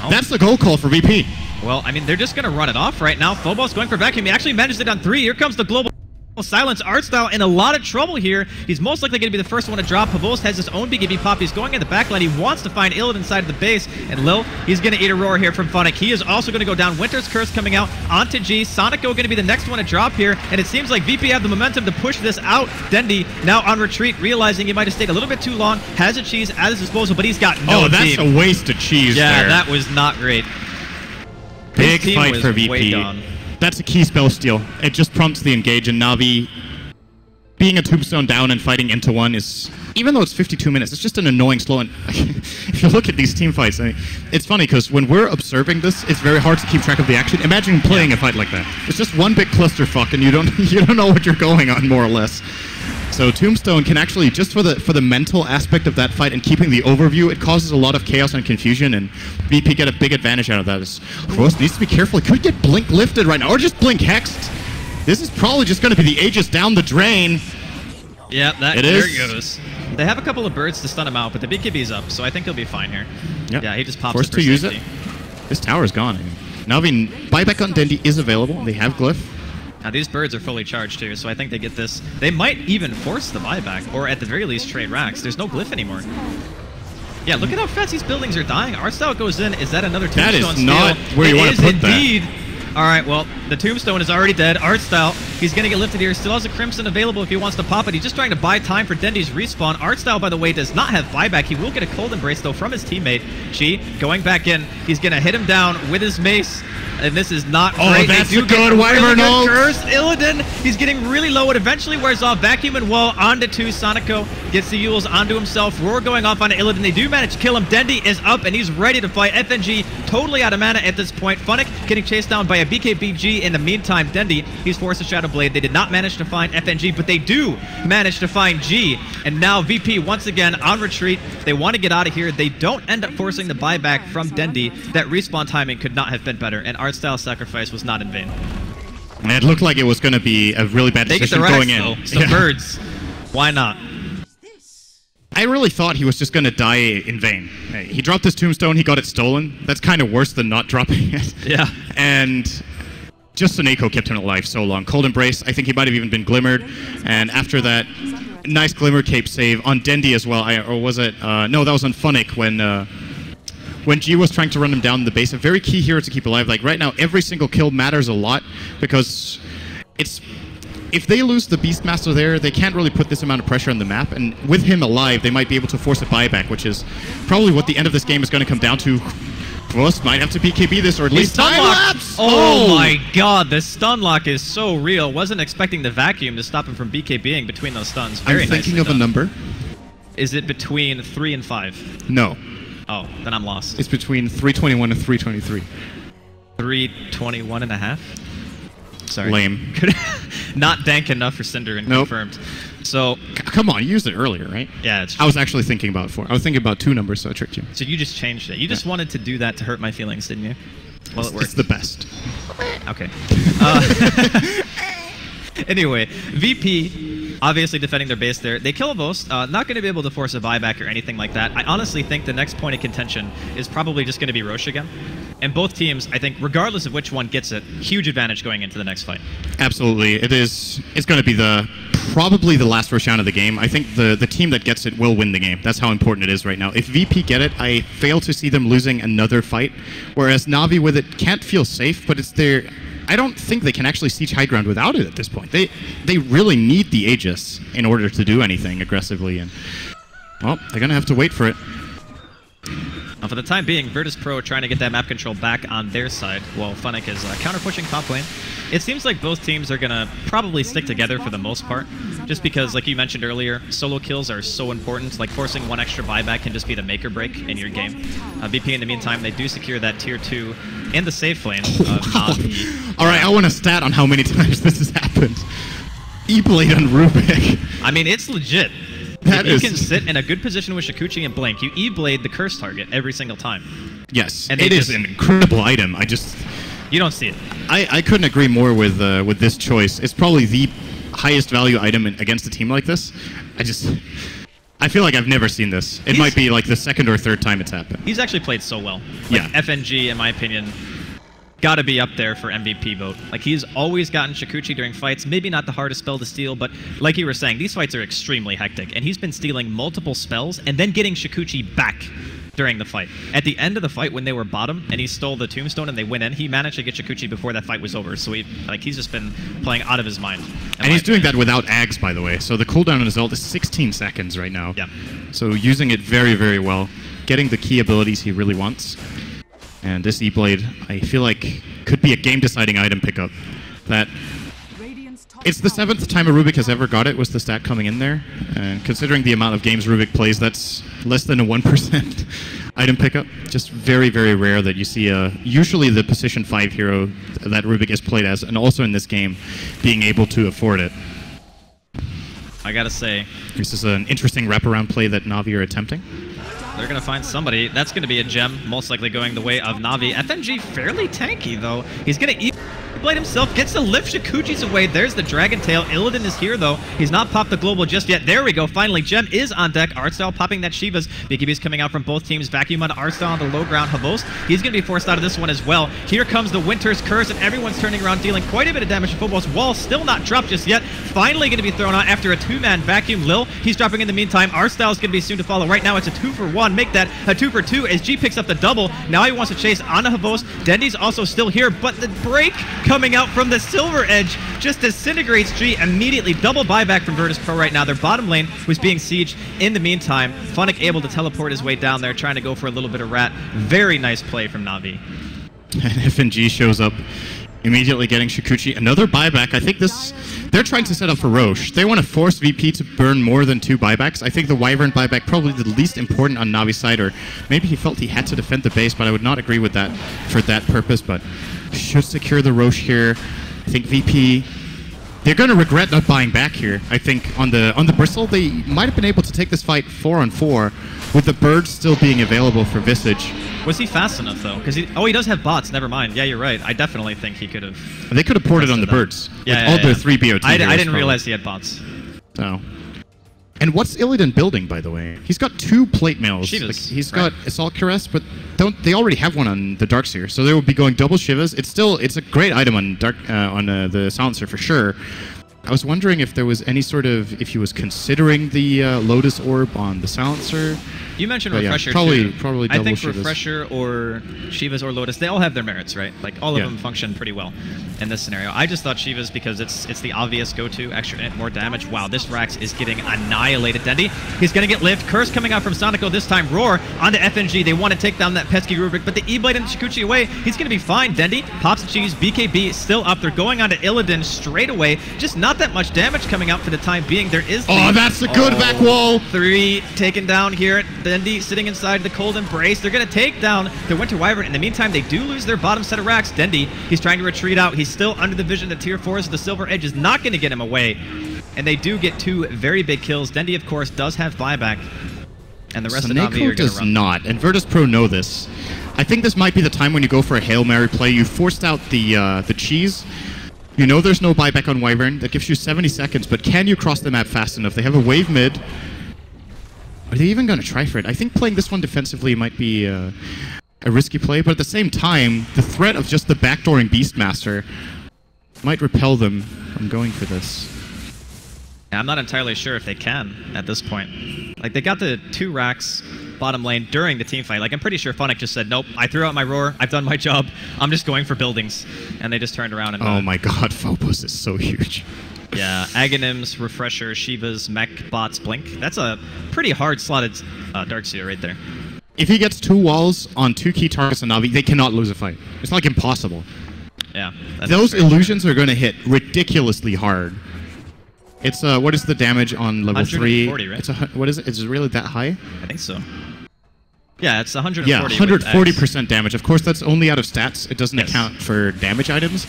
Oh. That's the goal call for VP. Well, I mean, they're just going to run it off right now. Phobos going for vacuum. He actually managed it on 3. Here comes the global silence. Artstyle in a lot of trouble here. He's most likely going to be the first one to drop. Pavost has his own BKB pop. He's going in the backline. He wants to find Illid inside of the base. And Lil, he's going to eat a roar here from Funnick. He is also going to go down. Winter's Curse coming out onto G. Sonico going to be the next one to drop here. And it seems like VP have the momentum to push this out. Dendy now on retreat, realizing he might have stayed a little bit too long. Has a Cheese at his disposal, but he's got no Oh, that's team. a waste of Cheese there. Yeah, that was not great. Big His team fight was for way VP. gone. That's a key spell steal. It just prompts the engage, and Na'Vi being a Tombstone down and fighting into one is, even though it's 52 minutes, it's just an annoying slow. And if you look at these team fights, I mean, it's funny because when we're observing this, it's very hard to keep track of the action. Imagine playing a fight like that. It's just one big clusterfuck, and you don't know what you're going on, more or less. So Tombstone can actually, just for the mental aspect of that fight and keeping the overview, it causes a lot of chaos and confusion, and VP get a big advantage out of that. Rose needs to be careful. He could get Blink lifted right now, or just Blink hexed. This is probably just going to be the Aegis down the drain. Yeah, there it it goes. They have a couple of birds to stun him out, but the BKB's up, so I think he'll be fine here. Yep. Yeah, he just pops Forced it for to use safety. it. This tower's gone. Na'Vi buyback on Dendy is available. They have Glyph. Now these birds are fully charged too, so I think they get this. They might even force the buyback, or at the very least trade racks. There's no Glyph anymore. Yeah, look at how fast these buildings are dying. Artstyle goes in. Is that another Tombstone That is not steal? where you want to put that. It is indeed. All right, well, The Tombstone is already dead. Artstyle, he's going to get lifted here. Still has a Crimson available if he wants to pop it. He's just trying to buy time for Dendy's respawn. Artstyle, by the way, does not have buyback. He will get a Cold Embrace, though, from his teammate. G going back in. He's going to hit him down with his mace. And this is not great. That's a good Wyvern ult. Illidan, he's getting really low. It eventually wears off. Vacuum and Wall onto 2. Sonico gets the Yules onto himself. Roar going off onto Illidan. They do manage to kill him. Dendy is up, and he's ready to fight. FNG totally out of mana at this point. Funnick getting chased down by a BKBG. In the meantime, Dendy, he's forced a Shadow Blade. They did not manage to find FNG, but they do manage to find G. And now VP once again on retreat. They want to get out of here. They don't end up forcing the buyback from Dendy. That respawn timing could not have been better, and Artstyle sacrifice was not in vain. And it looked like it was going to be a really bad decision going in. Though. Some birds. Why not? I really thought he was just going to die in vain. He dropped his Tombstone, he got it stolen. That's kind of worse than not dropping it. Yeah. And just Soneko kept him alive so long. Cold Embrace, I think he might have even been Glimmered. And after that, nice Glimmer Cape save on Dendy as well. Or was it? No, that was on Funnick when G was trying to run him down in the base. A very key hero to keep alive. Like right now, every single kill matters a lot because if they lose the Beastmaster there, they can't really put this amount of pressure on the map. And with him alive, they might be able to force a buyback, which is probably what the end of this game is going to come down to. Frost might have to BKB this, or at least time lapse. Oh my god, the stun lock is so real. Wasn't expecting the vacuum to stop him from BKBing between those stuns. Very I'm thinking of a number. Is it between 3 and 5? No. Oh, then I'm lost. It's between 321 and 323. 321 and a half? Sorry. Lame. Not dank enough for Cinder and confirmed. So come on, you used it earlier, right? Yeah, it's true. I was actually thinking about 4. I was thinking about 2 numbers, so I tricked you. So you just changed it. You just wanted to do that to hurt my feelings, didn't you? Well, it worked. It's the best. Okay. Anyway, VP obviously defending their base there. They kill a Boast. Not going to be able to force a buyback or anything like that. I honestly think the next point of contention is probably just going to be Roche again. And both teams, I think, regardless of which one gets it, huge advantage going into the next fight. Absolutely. It's going to be probably the last Roshan of the game. I think the team that gets it will win the game. That's how important it is right now. If VP get it, I fail to see them losing another fight. Whereas Na'Vi with it can't feel safe, but it's their... I don't think they can actually siege high ground without it at this point. They really need the Aegis in order to do anything aggressively. And well, they're going to have to wait for it. Now for the time being, Virtus.Pro trying to get that map control back on their side, while Funnick is counter-pushing top lane. It seems like both teams are going to probably stick together for the most part, just because, like you mentioned earlier, solo kills are so important. Like, forcing one extra buyback can just be the make or break in your game. VP, in the meantime, they do secure that tier 2 and the safe lane. Alright, I want a stat on how many times this has happened. E-Blade on Rubik. I mean, it's legit. You can sit in a good position with Shukuchi and Blink. You E-Blade the curse target every single time. Yes, and it is an incredible item. You don't see it. I couldn't agree more with this choice. It's probably the highest value item against a team like this. I feel like I've never seen this. It might be like the second or third time it's happened. He's actually played so well. Yeah. FNG, in my opinion, got to be up there for MVP vote. Like, he's always gotten Shukuchi during fights. Maybe not the hardest spell to steal, but like you were saying, these fights are extremely hectic. And he's been stealing multiple spells and then getting Shukuchi back during the fight. At the end of the fight, when they were bottom and he stole the Tombstone and they went in, he managed to get Shukuchi before that fight was over. So he's just been playing out of his mind. And he's doing that without Ags, by the way. So the cooldown on his ult is 16 seconds right now. Yeah. So using it very, very well. Getting the key abilities he really wants. And this E-Blade, I feel like, could be a game-deciding item pickup. It's the 7th time a Rubik has ever got it, was the stat coming in there. And considering the amount of games Rubik plays, that's less than a 1% item pickup. Just very, very rare that you see usually the position 5 hero that Rubik is played as, and also in this game, being able to afford it. I gotta say, this is an interesting wraparound play that Na'Vi are attempting. They're going to find somebody. That's going to be a gem, most likely going the way of Na'Vi. FNG fairly tanky, though. He's going to E-Blade himself, gets to lift Shukuchi's away. There's the Dragon Tail. Illidan is here, though. He's not popped the global just yet. There we go. Finally, gem is on deck. Artstyle popping that Shiva's. BKB's coming out from both teams. Vacuum on Artstyle on the low ground. Havost, he's going to be forced out of this one as well. Here comes the Winter's Curse, and everyone's turning around, dealing quite a bit of damage to Phobos. Wall still not dropped just yet. Finally going to be thrown out after a 2-man Vacuum. Lil, he's dropping in the meantime. Artstyle's going to be soon to follow. Right now, it's a 2-for-1. Make that a 2-for-2 as G picks up the double. Now he wants to chase on Havost. Dendy's also still here, but the break coming out from the Silver Edge. Just disintegrates G immediately. Double buyback from Virtus.Pro right now. Their bottom lane was being sieged in the meantime. Funnick able to teleport his way down there, trying to go for a little bit of rat. Very nice play from Navi. And FNG shows up, immediately getting Shukuchi. Another buyback. I think they're trying to set up for Roche. They want to force VP to burn more than 2 buybacks. I think the Wyvern buyback probably the least important on Navi's side, or maybe he felt he had to defend the base, but I would not agree with that for that purpose, but should secure the Roche here. I think VP, they're going to regret not buying back here. I think on the Bristle, they might have been able to take this fight 4-on-4 with the bird still being available for Visage. Was he fast enough, though? Because he does have bots. Never mind. Yeah, you're right. I definitely think he could have... They could have ported on the birds. Yeah, all their 3 BOT. I didn't realize he had bots. Oh. And what's Illidan building, by the way? He's got 2 plate mails. Like, he's got Assault Caress, but they already have one on the Darkseer, so they will be going double Shivas. It's a great item on the Silencer for sure. I was wondering if there was any sort of, if he was considering the Lotus Orb on the Silencer. You mentioned Refresher, yeah, too. Probably double I think Shivas. Refresher or Shivas or Lotus, they all have their merits, right? Like, all of them function pretty well in this scenario. I just thought Shivas because it's the obvious go-to, extra hit, more damage. Wow, this Rax is getting annihilated. Dendy, he's going to get lived. Curse coming out from Sonico this time. Roar onto FNG. They want to take down that pesky Rubric, but the E-Blade and Shukuchi away. He's going to be fine. Dendy pops the cheese. BKB still up. They're going onto Illidan straight away. Just not that much damage coming out for the time being. There is that's a good back wall. 3 taken down here. Dendy sitting inside the cold embrace. They're going to take down the Winter Wyvern. In the meantime, they do lose their bottom set of racks. Dendy, he's trying to retreat out. He's still under the vision of tier 4, so the Silver Edge is not going to get him away. And they do get 2 very big kills. Dendy, of course, does have buyback. And the rest of Navi are going to run. does not, and Virtus.Pro know this. I think this might be the time when you go for a Hail Mary play. You forced out the cheese. You know there's no buyback on Wyvern. That gives you 70 seconds, but can you cross the map fast enough? They have a wave mid. Are they even going to try for it? I think playing this one defensively might be a risky play, but at the same time, the threat of just the backdooring Beastmaster might repel them from going for this. Yeah, I'm not entirely sure if they can at this point. Like, they got the 2 racks bottom lane during the team fight. Like, I'm pretty sure Funnick just said, nope, I threw out my roar, I've done my job, I'm just going for buildings. And they just turned around and... Oh my god, Phobos is so huge. Yeah, Aghanims, Refresher, Shivas, Mech, Bots, Blink. That's a pretty hard slotted Darkseer right there. If he gets 2 walls on 2 key targets on Navi, they cannot lose a fight. It's like impossible. Yeah. Those illusions are going to hit ridiculously hard. It's what is the damage on level 3? 140, right? It's what is it? Is it really that high? I think so. Yeah, it's 140. Yeah, 140% damage. Of course, that's only out of stats. It doesn't account for damage items.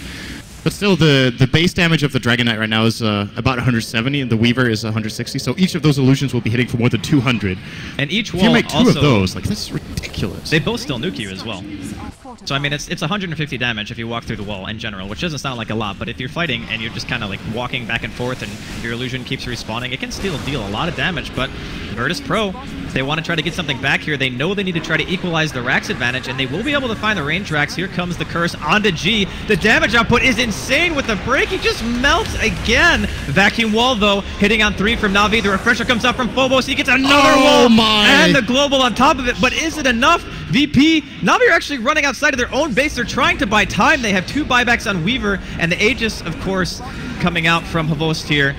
But still, the base damage of the Dragon Knight right now is about 170, and the Weaver is 160. So each of those illusions will be hitting for more than 200. And each wall, if you make 2 of those, like, that's ridiculous. They both still nuke you as well. So I mean, it's 150 damage if you walk through the wall in general, which doesn't sound like a lot. But if you're fighting and you're just kind of like walking back and forth, and your illusion keeps respawning, it can still deal a lot of damage. But Virtus.Pro, they want to try to get something back here. They know they need to try to equalize the Rax advantage, and they will be able to find the range racks. Here comes the curse onto G. The damage output is insane with the break. He just melts again. Vacuum wall, though, hitting on 3 from Navi. The refresher comes up from Phobos. He gets another wall and the global on top of it. But is it enough? VP, Navi are actually running outside of their own base. They're trying to buy time. They have 2 buybacks on Weaver, and the Aegis, of course, coming out from Havost here.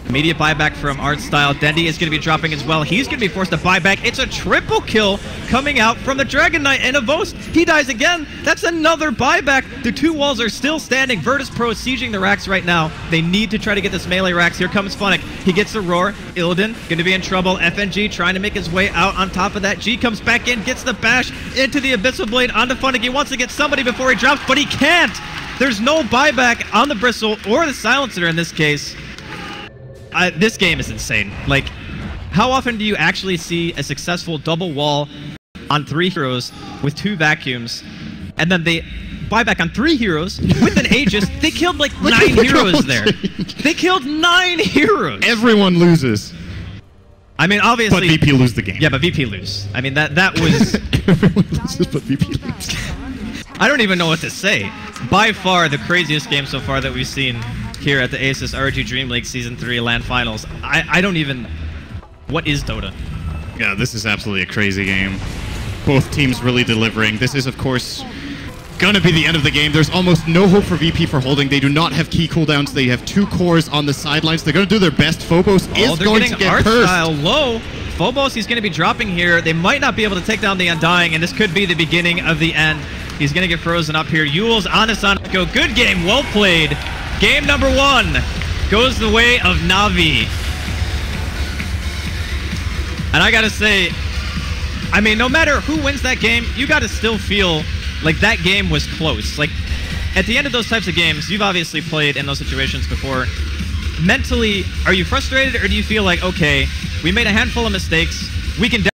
Immediate buyback from Artstyle. Dendy is going to be dropping as well. He's going to be forced to buy back. It's a triple kill coming out from the Dragon Knight and Havost. He dies again. That's another buyback. The 2 walls are still standing. Virtus.Pro is sieging the racks right now. They need to try to get this melee racks. Here comes Funnick. He gets the roar. Illidan going to be in trouble. FNG trying to make his way out on top of that. G comes back in, gets the bash into the Abyssal Blade onto Funnick. He wants to get somebody before he drops, but he can't. There's no buyback on the Bristle or the Silencer in this case. This game is insane. Like, how often do you actually see a successful double wall on 3 heroes with 2 vacuums, and then they buy back on 3 heroes with an Aegis? They killed like 9 heroes there. They killed 9 heroes. Everyone loses. I mean, obviously. But VP lose the game. Yeah, but VP lose. I mean, that was. Everyone loses, but VP lose. I don't even know what to say. By far the craziest game so far that we've seen here at the ASUS ROG DreamLeague Season 3 LAN Finals. I don't even... What is Dota? Yeah, this is absolutely a crazy game. Both teams really delivering. This is, of course, gonna be the end of the game. There's almost no hope for VP for holding. They do not have key cooldowns. They have 2 cores on the sidelines. They're gonna do their best. Phobos is going to get cursed. Artstyle low. Phobos, he's going to be dropping here. They might not be able to take down the Undying, and this could be the beginning of the end. He's going to get frozen up here. Yules on Asano. Good game. Well played. Game number 1 goes the way of Navi. And I got to say, I mean, no matter who wins that game, you got to still feel like that game was close. Like, at the end of those types of games, you've obviously played in those situations before. Mentally, are you frustrated, or do you feel like, okay, we made a handful of mistakes, we can